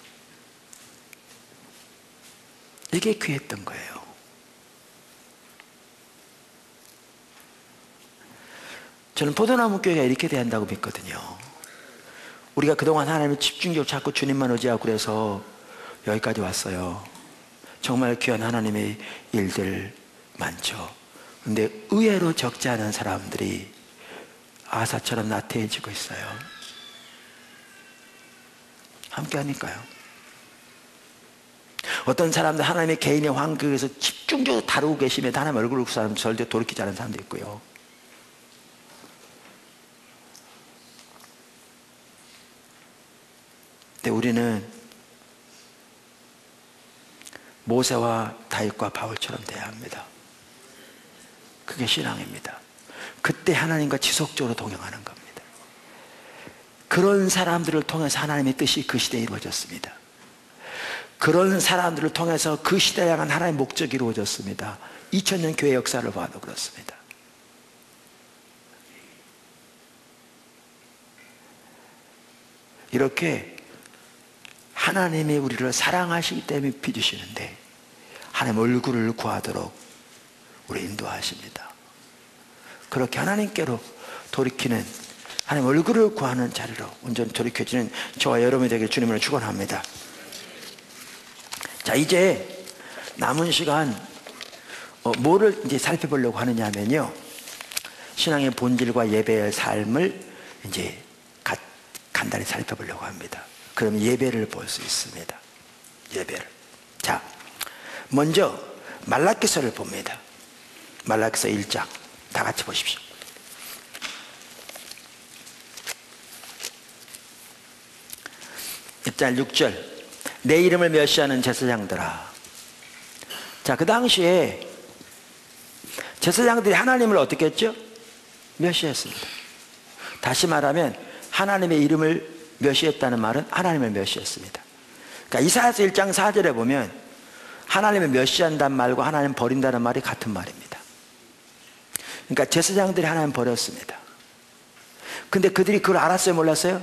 이게 귀했던 거예요. 저는 포도나무 교회가 이렇게 돼야 한다고 믿거든요. 우리가 그동안 하나님을 집중적으로 찾고 주님만 의지하고 그래서 여기까지 왔어요. 정말 귀한 하나님의 일들 많죠. 근데 의외로 적지 않은 사람들이 아사처럼 나태해지고 있어요. 함께 하니까요. 어떤 사람들 하나님의 개인의 환경에서 집중적으로 다루고 계시면 하나님 얼굴을 그 사람 절대 돌이키지 않은 사람도 있고요. 근데 우리는 모세와 다윗과 바울처럼 돼야 합니다. 그게 신앙입니다. 그때 하나님과 지속적으로 동행하는 겁니다. 그런 사람들을 통해서 하나님의 뜻이 그 시대에 이루어졌습니다. 그런 사람들을 통해서 그 시대에 향한 하나님의 목적이 이루어졌습니다. 2000년 교회 역사를 봐도 그렇습니다. 이렇게 하나님이 우리를 사랑하시기 때문에 빚으시는데, 하나님 얼굴을 구하도록 우리 인도하십니다. 그렇게 하나님께로 돌이키는, 하나님 얼굴을 구하는 자리로 온전히 돌이켜지는 저와 여러분이 되길 주님으로 축원합니다. 자, 이제 남은 시간 뭐를 이제 살펴보려고 하느냐 하면요, 신앙의 본질과 예배의 삶을 이제 간단히 살펴보려고 합니다. 그럼 예배를 볼 수 있습니다. 예배를. 자, 먼저 말라기서를 봅니다. 말라기서 1장 다 같이 보십시오. 일단 6절, 내 이름을 멸시하는 제사장들아. 자, 그 당시에 제사장들이 하나님을 어떻게 했죠? 멸시했습니다. 다시 말하면 하나님의 이름을 멸시했다는 말은 하나님을 멸시했습니다. 그러니까 이사야서 1장 4절에 보면 하나님을 멸시한다는 말과 하나님 버린다는 말이 같은 말입니다. 그러니까 제사장들이 하나님 버렸습니다. 근데 그들이 그걸 알았어요, 몰랐어요?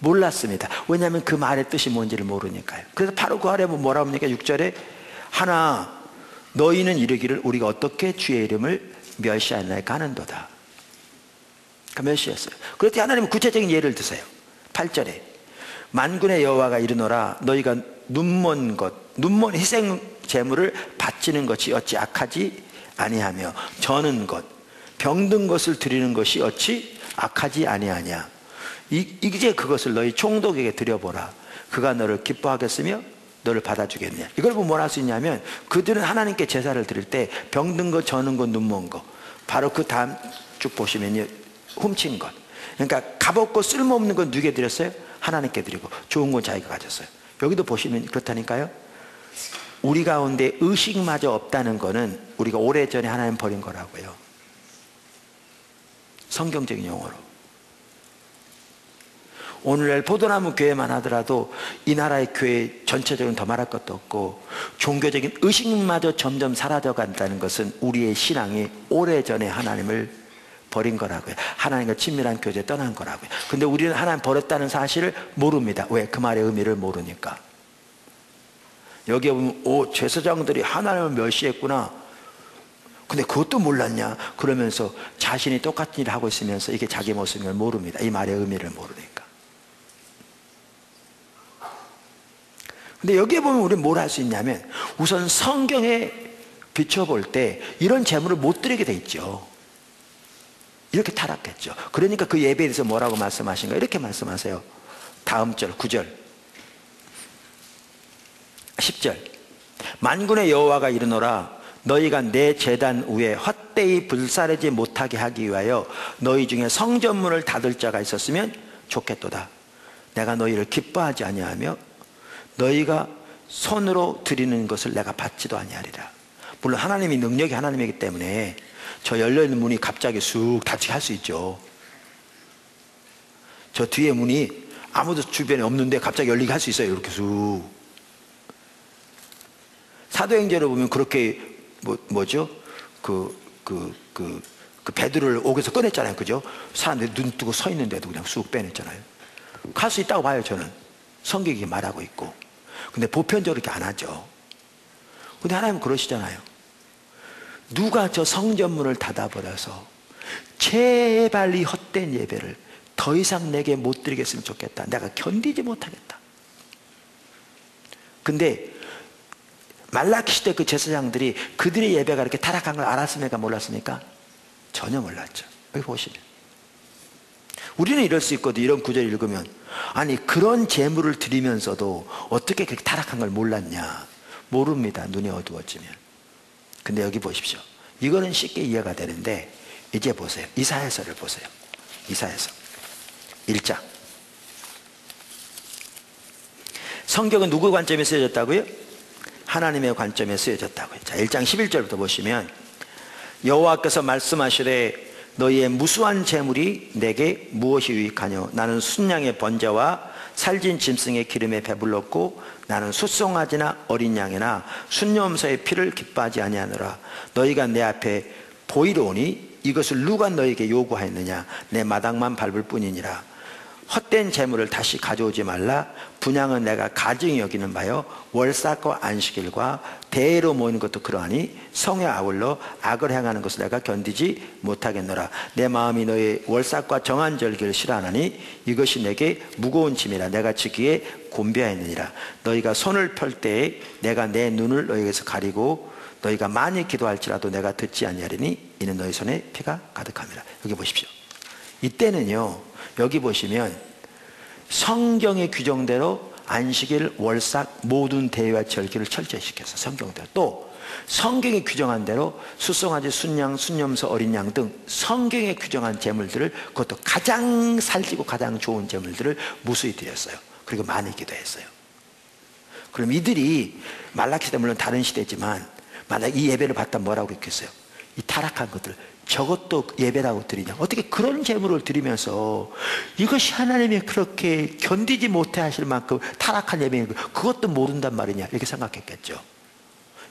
몰랐습니다. 왜냐하면 그 말의 뜻이 뭔지를 모르니까요. 그래서 바로 그 아래 뭐라고 합니까? 6절에 하나 너희는 이르기를 우리가 어떻게 주의 이름을 멸시하나이까 하는도다. 그러니까 멸시했어요. 그럴 때 하나님은 구체적인 예를 드세요. 8절에 만군의 여호와가 이르노라 너희가 눈먼 희생 제물을 바치는 것이 어찌 악하지 아니하며 저는 것 병든 것을 드리는 것이 어찌 악하지 아니하냐. 이제 그것을 너희 총독에게 드려보라. 그가 너를 기뻐하겠으며 너를 받아주겠냐. 이걸 보면 뭘 할 수 있냐면, 그들은 하나님께 제사를 드릴 때 병든 것, 저는 것, 눈먼 것, 바로 그 다음 쭉 보시면요, 훔친 것, 그러니까 값없고 쓸모없는 건 누구에게 드렸어요? 하나님께 드리고 좋은 건 자기가 가졌어요. 여기도 보시면 그렇다니까요. 우리 가운데 의식마저 없다는 거는 우리가 오래전에 하나님 버린 거라고요. 성경적인 용어로. 오늘날 포도나무 교회만 하더라도 이 나라의 교회 전체적으로 더 말할 것도 없고 종교적인 의식마저 점점 사라져 간다는 것은 우리의 신앙이 오래전에 하나님을 버린 거라고요. 하나님과 친밀한 교제에 떠난 거라고요. 근데 우리는 하나님 버렸다는 사실을 모릅니다. 왜? 그 말의 의미를 모르니까. 여기에 보면 제사장들이 하나님을 멸시했구나. 근데 그것도 몰랐냐? 그러면서 자신이 똑같은 일을 하고 있으면서 이게 자기 모습을 모릅니다. 이 말의 의미를 모르니까. 근데 여기에 보면 우리는 뭘 할 수 있냐면, 우선 성경에 비춰볼 때 이런 제물을 못 드리게 돼 있죠. 이렇게 타락했죠. 그러니까 그 예배에 대해서 뭐라고 말씀하신가? 이렇게 말씀하세요. 다음 절 9절 10절 만군의 여호와가 이르노라 너희가 내 제단 위에 헛되이 불사르지 못하게 하기 위하여 너희 중에 성전문을 닫을 자가 있었으면 좋겠도다. 내가 너희를 기뻐하지 아니하며 너희가 손으로 드리는 것을 내가 받지도 아니하리라. 물론 하나님이 능력이 하나님이기 때문에 저 열려있는 문이 갑자기 쑥 닫히게 할 수 있죠. 저 뒤에 문이 아무도 주변에 없는데 갑자기 열리게 할 수 있어요. 이렇게 쑥. 사도행전을 보면 그렇게 뭐죠? 그 베드로를 옥에서 꺼냈잖아요. 그죠? 사람들이 눈 뜨고 서 있는데도 그냥 쑥 빼냈잖아요. 갈 수 있다고 봐요. 저는 성경이 말하고 있고. 근데 보편적으로 이렇게 안 하죠. 근데 하나님은 그러시잖아요. 누가 저 성전문을 닫아버려서 제발 이 헛된 예배를 더 이상 내게 못 드리겠으면 좋겠다. 내가 견디지 못하겠다. 근데 말라기 시대 그 제사장들이 그들의 예배가 이렇게 타락한 걸 알았습니까? 몰랐습니까? 전혀 몰랐죠. 여기 보시면 우리는 이럴 수 있거든. 이런 구절을 읽으면 아니 그런 제물을 드리면서도 어떻게 그렇게 타락한 걸 몰랐냐. 모릅니다. 눈이 어두워지면. 근데 여기 보십시오. 이거는 쉽게 이해가 되는데 이제 보세요. 이사야서를 보세요. 이사야서 1장. 성경은 누구 관점에 쓰여졌다고요? 하나님의 관점에 쓰여졌다고요. 자, 1장 11절부터 보시면 여호와께서 말씀하시되 너희의 무수한 재물이 내게 무엇이 유익하뇨? 나는 순양의 번제와 살진 짐승의 기름에 배불렀고 나는 숫송아지나 어린 양이나 순염소의 피를 기뻐하지 아니하노라. 너희가 내 앞에 보이러 오니 이것을 누가 너희에게 요구하였느냐? 내 마당만 밟을 뿐이니라. 헛된 재물을 다시 가져오지 말라. 분향은 내가 가증히 여기는 바요 월삭과 안식일과 대회로 모이는 것도 그러하니 성에 아울러 악을 행하는 것을 내가 견디지 못하겠노라. 내 마음이 너의 월삭과 정한 절기를 싫어하나니 이것이 내게 무거운 짐이라. 내가 지기에 곤비하였느니라. 너희가 손을 펼 때에 내가 내 눈을 너희에게서 가리고 너희가 많이 기도할지라도 내가 듣지 아니하리니 이는 너희 손에 피가 가득함이라. 여기 보십시오. 이때는요, 여기 보시면 성경의 규정대로 안식일, 월삭 모든 대회와 절기를 철저히 시켜서 성경대로, 또 성경이 규정한 대로 숫송아지, 순양, 순염소, 어린 양 등 성경에 규정한 제물들을, 그것도 가장 살지고 가장 좋은 제물들을 무수히 드렸어요. 그리고 많이 기도했어요. 그럼 이들이 말라기 시대, 물론 다른 시대지만 만약 이 예배를 받다 뭐라고 했겠어요? 이 타락한 것들 저것도 예배라고 드리냐? 어떻게 그런 제물을 드리면서 이것이 하나님이 그렇게 견디지 못해 하실 만큼 타락한 예배인 그것도 모른단 말이냐? 이렇게 생각했겠죠.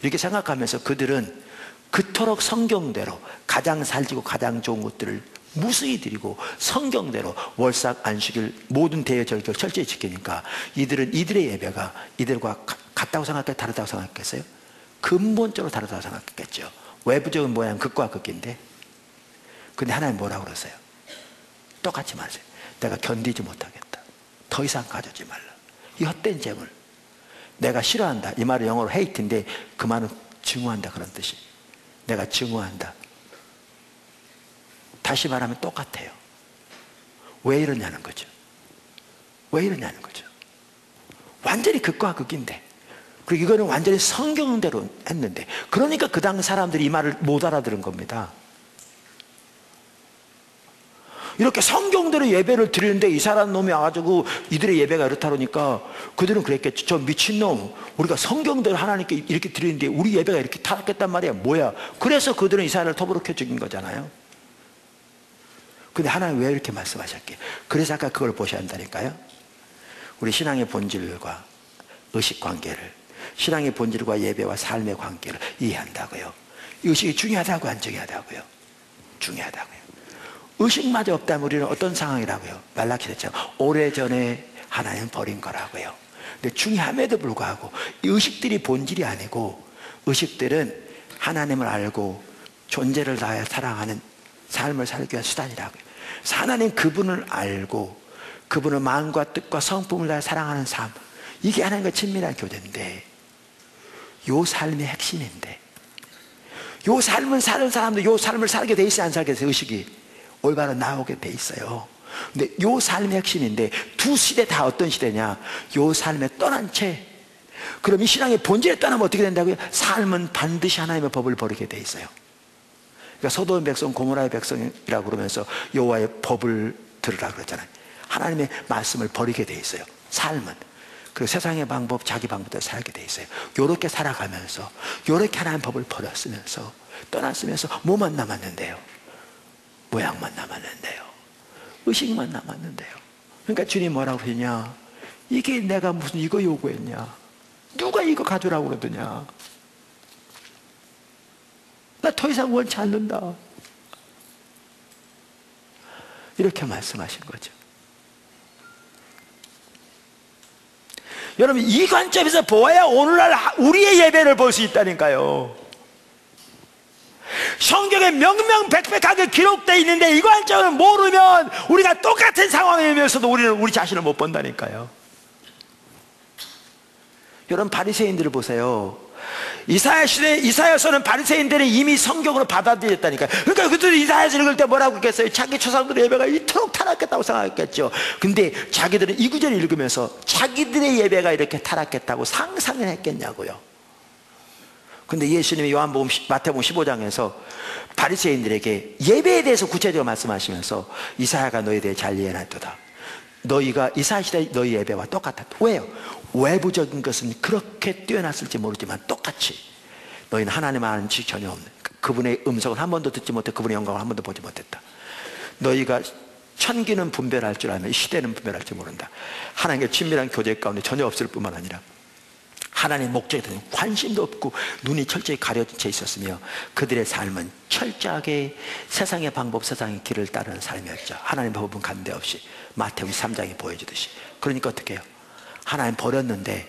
이렇게 생각하면서 그들은 그토록 성경대로 가장 살지고 가장 좋은 것들을 무수히 드리고 성경대로 월삭, 안식일 모든 대회 절기를 철저히 지키니까 이들의 예배가 이들과 같다고 생각했어요? 다르다고 생각했어요? 근본적으로 다르다고 생각했겠죠. 외부적인 모양 극과 극인데, 근데 하나님 뭐라고 그러세요? 똑같이 말하세요. 내가 견디지 못하겠다. 더 이상 가져오지 말라. 이 헛된 재물 내가 싫어한다. 이 말은 영어로 hate인데 그 말은 증오한다 그런 뜻이. 내가 증오한다. 다시 말하면 똑같아요. 왜 이러냐는 거죠. 왜 이러냐는 거죠. 완전히 극과 극인데, 그리고 이거는 완전히 성경대로 했는데, 그러니까 그 당 사람들이 이 말을 못 알아들은 겁니다. 이렇게 성경대로 예배를 드리는데 이 사람 놈이 와가지고 이들의 예배가 이렇다 그러니까 그들은 그랬겠죠. 저 미친놈, 우리가 성경대로 하나님께 이렇게 드리는데 우리 예배가 이렇게 타락했단 말이야. 뭐야? 그래서 그들은 이스라엘을 터부룩해 죽인 거잖아요. 근데 하나님 왜 이렇게 말씀하셨게? 그래서 아까 그걸 보셔야 한다니까요. 우리 신앙의 본질과 의식 관계를, 신앙의 본질과 예배와 삶의 관계를 이해한다고요. 의식이 중요하다고 안 중요하다고요? 중요하다고요. 의식마저 없다면 우리는 어떤 상황이라고요? 말라기처럼 오래전에 하나님 버린 거라고요. 근데 중요함에도 불구하고 이 의식들이 본질이 아니고, 의식들은 하나님을 알고 존재를 다해 사랑하는 삶을 살기 위한 수단이라고요. 그래서 하나님 그분을 알고 그분을 마음과 뜻과 성품을 다해 사랑하는 삶, 이게 하나님과 친밀한 교제인데, 요 삶의 핵심인데, 요 삶을 사는 사람도 요 삶을 살게 돼 있어요, 안 살게 돼서 의식이 올바로 나오게 돼 있어요. 근데 요 삶의 핵심인데, 두 시대 다 어떤 시대냐? 요 삶에 떠난 채, 그럼 이 신앙의 본질에 떠나면 어떻게 된다고요? 삶은 반드시 하나님의 법을 버리게 돼 있어요. 그러니까 소돔 백성 고모라의 백성이라고 그러면서 여호와의 법을 들으라 그랬잖아요. 하나님의 말씀을 버리게 돼 있어요. 삶은 그 세상의 방법, 자기 방법대로 살게 돼 있어요. 요렇게 살아가면서 요렇게 하나님 법을 버렸으면서 떠났으면서 뭐만 남았는데요? 모양만 남았는데요. 의식만 남았는데요. 그러니까 주님 뭐라고 했냐? 이게 내가 무슨 이거 요구했냐? 누가 이거 가져라고 그러더냐? 나 더 이상 원치 않는다. 이렇게 말씀하신 거죠. 여러분, 이 관점에서 보아야 오늘날 우리의 예배를 볼 수 있다니까요. 성경에 명명백백하게 기록되어 있는데 이 관점을 모르면 우리가 똑같은 상황이면서도 우리는 우리 자신을 못 본다니까요. 여러분, 바리새인들을 보세요. 이사야 시대, 이사야서는 바리새인들이 이미 성경으로 받아들였다니까요. 그러니까 그들이 이사야서 읽을 때 뭐라고 했겠어요? 자기 조상들의 예배가 이토록 타락했다고 생각했겠죠. 근데 자기들은 이 구절을 읽으면서 자기들의 예배가 이렇게 타락했다고 상상을 했겠냐고요. 근데 예수님이 요한복음 마태복음 15장에서 바리새인들에게 예배에 대해서 구체적으로 말씀하시면서 이사야가 너희에 대해 잘 예언했도다. 너희가 이사야 시대 너희 예배와 똑같았다. 왜요? 외부적인 것은 그렇게 뛰어났을지 모르지만 똑같이 너희는 하나님 아는 지식이 전혀 없는, 그분의 음성을 한 번도 듣지 못해 그분의 영광을 한 번도 보지 못했다. 너희가 천기는 분별할 줄 알면 이 시대는 분별할 줄 모른다. 하나님의 친밀한 교제 가운데 전혀 없을 뿐만 아니라 하나님의 목적에 대한 관심도 없고 눈이 철저히 가려진 채 있었으며 그들의 삶은 철저하게 세상의 방법, 세상의 길을 따르는 삶이었죠. 하나님의 법은 간대없이 마태복음 3장이 보여주듯이. 그러니까 어떻게 해요? 하나님 버렸는데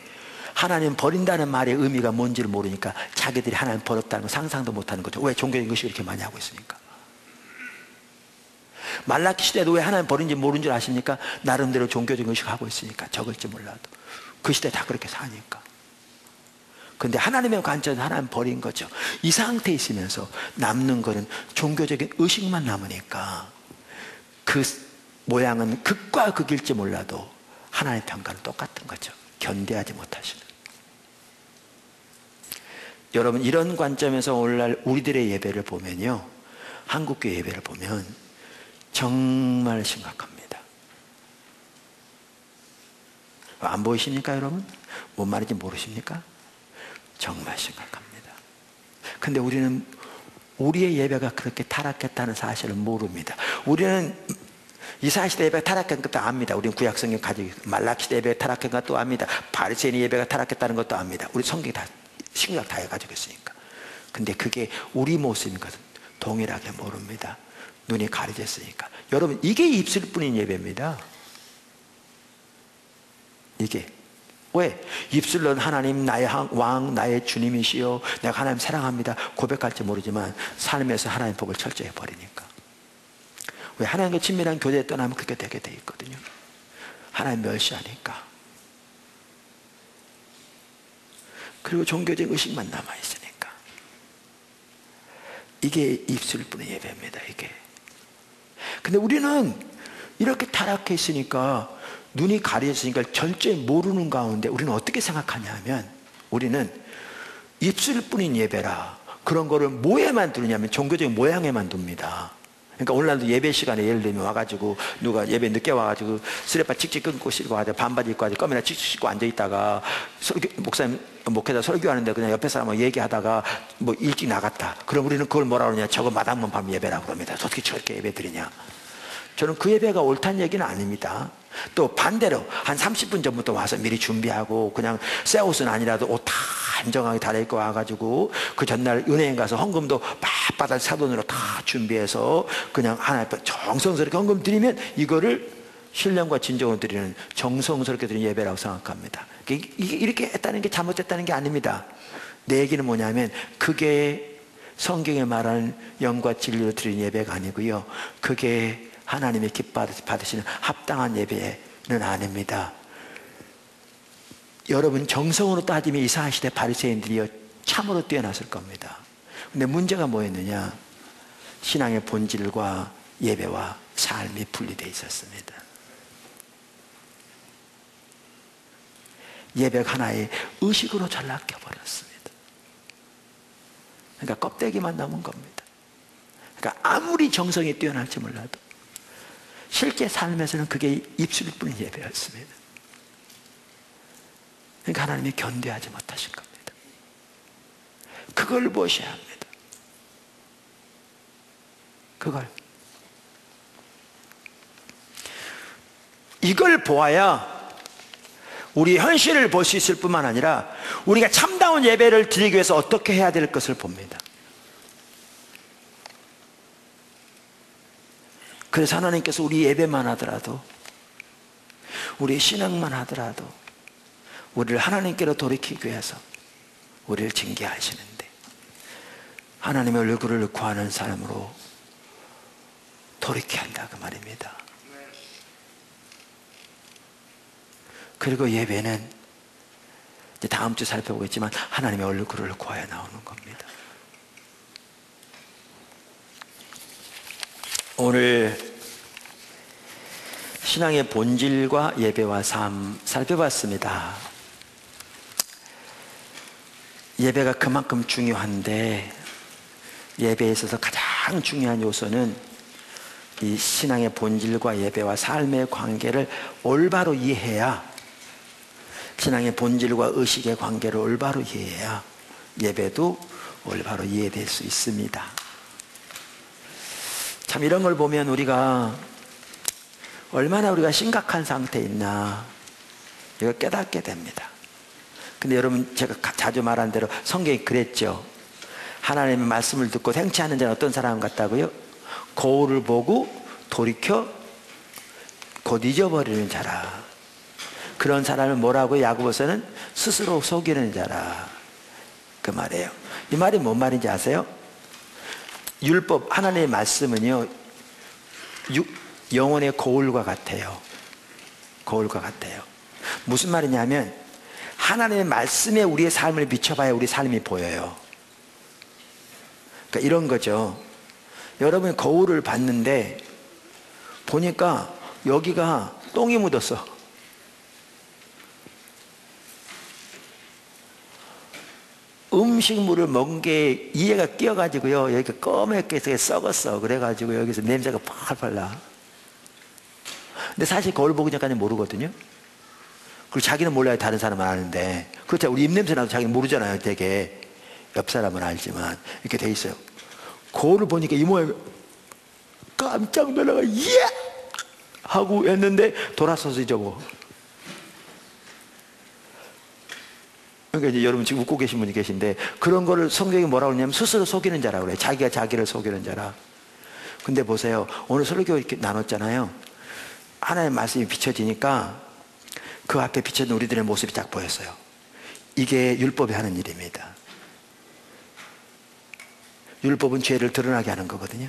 하나님 버린다는 말의 의미가 뭔지를 모르니까 자기들이 하나님 버렸다는 걸 상상도 못하는 거죠. 왜 종교적인 것이 이렇게 많이 하고 있으니까. 말라기 시대도 왜 하나님 버린지 모르는 줄 아십니까? 나름대로 종교적인 것이 하고 있으니까. 적을지 몰라도 그 시대 다 그렇게 사니까. 근데 하나님의 관점은 하나님 버린 거죠. 이 상태에 있으면서 남는 거는 종교적인 의식만 남으니까 그 모양은 극과 극일지 몰라도 하나님의 평가는 똑같은 거죠. 견뎌하지 못하시는. 여러분, 이런 관점에서 오늘날 우리들의 예배를 보면요, 한국교회 예배를 보면 정말 심각합니다. 안 보이십니까 여러분? 뭔 말인지 모르십니까? 정말 심각합니다. 근데 우리는 우리의 예배가 그렇게 타락했다는 사실을 모릅니다. 우리는 이사야 시대 예배가 타락한 것도 압니다. 우리는 구약성경 가지고 있고, 말라기 시대 예배가 타락한 것도 압니다. 바리새인 예배가 타락했다는 것도 압니다. 우리 성경이 다 신구약 다 해가지고 있으니까. 근데 그게 우리 모습인 것은 동일하게 모릅니다. 눈이 가려졌으니까. 여러분, 이게 입술뿐인 예배입니다. 이게 왜? 입술로는 하나님 나의 왕, 나의 주님이시여, 내가 하나님 사랑합니다 고백할지 모르지만 삶에서 하나님 법을 철저히 버리니까. 왜? 하나님과 친밀한 교제에 떠나면 그렇게 되게 돼 있거든요. 하나님 멸시하니까. 그리고 종교적 의식만 남아있으니까. 이게 입술뿐의 예배입니다. 이게. 근데 우리는 이렇게 타락해 있으니까, 눈이 가려졌으니까 절대 모르는 가운데 우리는 어떻게 생각하냐 하면, 우리는 입술뿐인 예배라 그런 거를 뭐에만 두느냐면 종교적인 모양에만 둡니다. 그러니까 오늘날도 예배 시간에 예를 들면 와가지고 누가 예배 늦게 와가지고 쓰레빠 찍찍 끊고 씻고 와가지고 반바지 입고 와가지고 껌이나 찍찍 씻고 앉아있다가 목사님 목회자 설교하는데 그냥 옆에 사람하고 얘기하다가 뭐 일찍 나갔다. 그럼 우리는 그걸 뭐라 그러냐? 저거 마당문 밤 예배라고 그럽니다. 어떻게 저렇게 예배 드리냐? 저는 그 예배가 옳다는 얘기는 아닙니다. 또 반대로 한 30분 전부터 와서 미리 준비하고 그냥 새 옷은 아니라도 옷 다 안정하게 달아입고 와가지고 그 전날 은행에 가서 헌금도 빳빳한 사돈으로 다 준비해서 그냥 하나님 앞에 정성스럽게 헌금 드리면 이거를 신령과 진정으로 드리는, 정성스럽게 드리는 예배라고 생각합니다. 이렇게 했다는 게 잘못됐다는 게 아닙니다. 내 얘기는 뭐냐면 그게 성경에 말하는 영과 진리로 드리는 예배가 아니고요, 그게 하나님의 기뻐받으시는 합당한 예배는 아닙니다. 여러분, 정성으로 따지면 이사야 시대 바리새인들이 참으로 뛰어났을 겁니다. 근데 문제가 뭐였느냐? 신앙의 본질과 예배와 삶이 분리되어 있었습니다. 예배가 하나의 의식으로 전락해 버렸습니다. 그러니까 껍데기만 남은 겁니다. 그러니까 아무리 정성이 뛰어날지 몰라도 실제 삶에서는 그게 입술일 뿐인 예배였습니다. 그러니까 하나님이 견뎌하지 못하신 겁니다. 그걸 보셔야 합니다. 그걸. 이걸 보아야 우리 현실을 볼 수 있을 뿐만 아니라 우리가 참다운 예배를 드리기 위해서 어떻게 해야 될 것을 봅니다. 그래서 하나님께서 우리 예배만 하더라도, 우리 신앙만 하더라도 우리를 하나님께로 돌이키기 위해서 우리를 징계하시는데, 하나님의 얼굴을 구하는 삶으로 돌이켜야 한다 그 말입니다. 그리고 예배는 이제 다음 주 살펴보겠지만 하나님의 얼굴을 구하여 나오는 겁니다. 오늘 신앙의 본질과 예배와 삶 살펴봤습니다. 예배가 그만큼 중요한데, 예배에 있어서 가장 중요한 요소는 이 신앙의 본질과 예배와 삶의 관계를 올바로 이해해야, 신앙의 본질과 의식의 관계를 올바로 이해해야 예배도 올바로 이해될 수 있습니다. 참 이런 걸 보면 우리가 얼마나 우리가 심각한 상태에 있나 이걸 깨닫게 됩니다. 근데 여러분, 제가 자주 말한 대로 성경이 그랬죠. 하나님의 말씀을 듣고 행치하는 자는 어떤 사람 같다고요? 거울을 보고 돌이켜 곧 잊어버리는 자라. 그런 사람을 뭐라고 야고보서는 스스로 속이는 자라 그 말이에요. 이 말이 뭔 말인지 아세요? 율법, 하나님의 말씀은요 영혼의 거울과 같아요. 거울과 같아요. 무슨 말이냐면 하나님의 말씀에 우리의 삶을 비춰봐야 우리 삶이 보여요. 그러니까 이런 거죠. 여러분이 거울을 봤는데 보니까 여기가 똥이 묻었어. 음식물을 먹은 게 이해가 끼어가지고요 여기가 검게 썩었어. 그래가지고 여기서 냄새가 펄펄 나. 근데 사실 거울 보기 전까지는 모르거든요. 그리고 자기는 몰라요. 다른 사람은 아는데. 그렇죠. 우리 입냄새 나도 자기는 모르잖아요. 되게 옆 사람은 알지만 이렇게 돼 있어요. 거울을 보니까 이 모양 깜짝 놀라가 예! 하고 했는데 돌아서서 잊어먹어. 그러니까 이제 여러분 지금 웃고 계신 분이 계신데, 그런 거를 성경이 뭐라고 그러냐면 스스로 속이는 자라고 그래요. 자기가 자기를 속이는 자라. 근데 보세요. 오늘 설교 이렇게 나눴잖아요. 하나님의 말씀이 비춰지니까 그 앞에 비춰진 우리들의 모습이 딱 보였어요. 이게 율법이 하는 일입니다. 율법은 죄를 드러나게 하는 거거든요.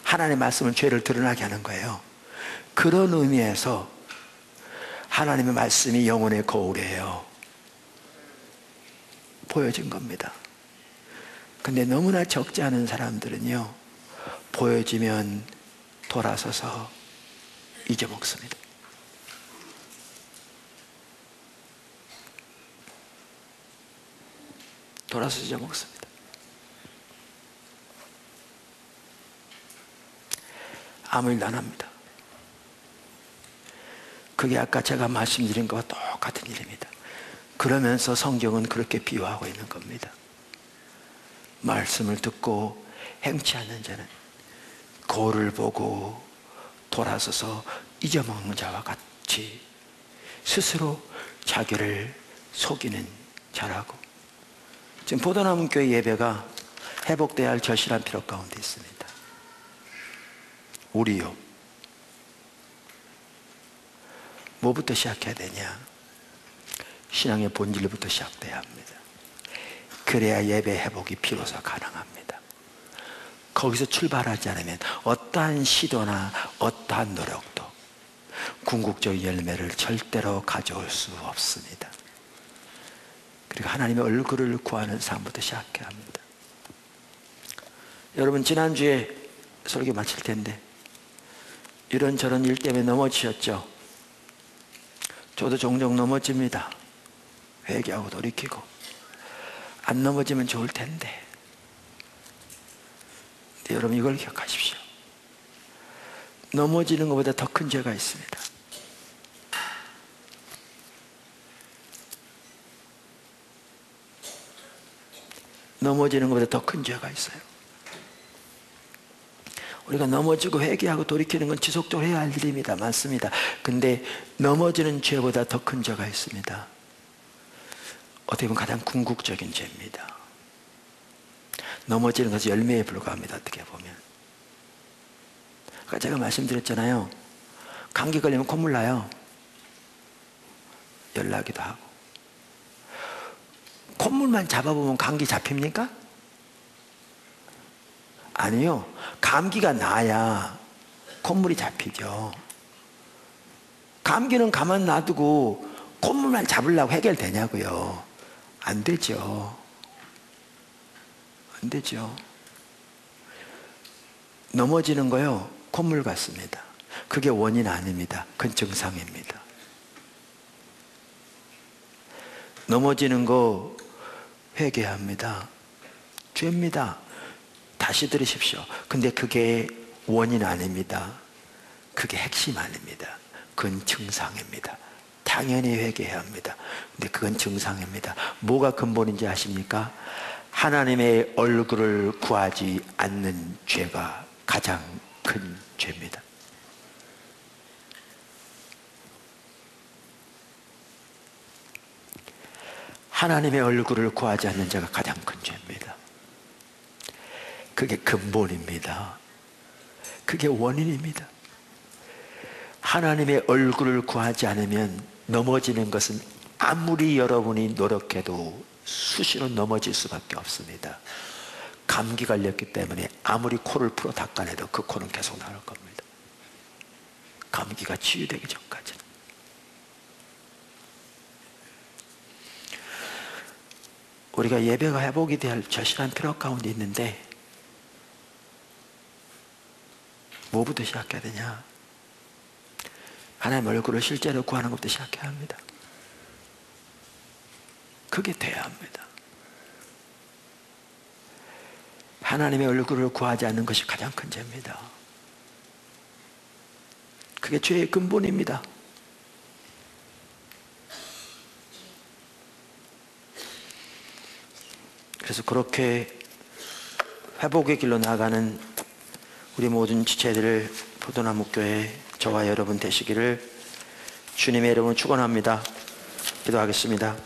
하나님의 말씀은 죄를 드러나게 하는 거예요. 그런 의미에서 하나님의 말씀이 영혼의 거울이에요. 보여진 겁니다. 근데 너무나 적지 않은 사람들은요 보여지면 돌아서서 잊어먹습니다. 돌아서서 잊어먹습니다. 아무 일도 안 합니다. 그게 아까 제가 말씀드린 것과 똑같은 일입니다. 그러면서 성경은 그렇게 비유하고 있는 겁니다. 말씀을 듣고 행치 않는 자는 거울을 보고 돌아서서 잊어먹는 자와 같이 스스로 자기를 속이는 자라고. 지금 포도나무 교회 예배가 회복돼야 할 절실한 필요 가운데 있습니다. 우리요. 뭐부터 시작해야 되냐? 신앙의 본질부터 시작돼야 합니다. 그래야 예배 회복이 비로소 가능합니다. 거기서 출발하지 않으면 어떠한 시도나 어떠한 노력도 궁극적 열매를 절대로 가져올 수 없습니다. 그리고 하나님의 얼굴을 구하는 삶부터 시작해야 합니다. 여러분, 지난주에 설교 마칠 텐데 이런저런 일 때문에 넘어지셨죠? 저도 종종 넘어집니다. 회개하고 돌이키고. 안 넘어지면 좋을 텐데. 여러분 이걸 기억하십시오. 넘어지는 것보다 더 큰 죄가 있습니다. 넘어지는 것보다 더 큰 죄가 있어요. 우리가 넘어지고 회개하고 돌이키는 건 지속적으로 해야 할 일입니다. 맞습니다. 근데 넘어지는 죄보다 더 큰 죄가 있습니다. 어떻게 보면 가장 궁극적인 죄입니다. 넘어지는 것은 열매에 불과합니다. 어떻게 보면. 아까 제가 말씀드렸잖아요. 감기 걸리면 콧물 나요. 열나기도 하고. 콧물만 잡아보면 감기 잡힙니까? 아니요. 감기가 나야 콧물이 잡히죠. 감기는 가만 놔두고 콧물만 잡으려고 해결되냐고요. 안 되죠. 안 되죠. 넘어지는 거요, 콧물 같습니다. 그게 원인 아닙니다. 그건 증상입니다. 넘어지는 거 회개합니다. 죄입니다. 다시 들으십시오. 근데 그게 원인 아닙니다. 그게 핵심 아닙니다. 그건 증상입니다. 당연히 회개해야 합니다. 근데 그건 증상입니다. 뭐가 근본인지 아십니까? 하나님의 얼굴을 구하지 않는 죄가 가장 큰 죄입니다. 하나님의 얼굴을 구하지 않는 자가 가장 큰 죄입니다. 그게 근본입니다. 그게 원인입니다. 하나님의 얼굴을 구하지 않으면 넘어지는 것은 아무리 여러분이 노력해도 수시로 넘어질 수밖에 없습니다. 감기 걸렸기 때문에 아무리 코를 풀어 닦아내도 그 코는 계속 나올 겁니다. 감기가 치유되기 전까지는. 우리가 예배가 회복이 될 절실한 필요 가운데 있는데 뭐부터 시작해야 되냐? 하나님의 얼굴을 실제로 구하는 것부터 시작해야 합니다. 그게 돼야 합니다. 하나님의 얼굴을 구하지 않는 것이 가장 큰 죄입니다. 그게 죄의 근본입니다. 그래서 그렇게 회복의 길로 나아가는 우리 모든 지체들을 포도나무교회 저와 여러분 되시기를 주님의 이름으로 축원합니다. 기도하겠습니다.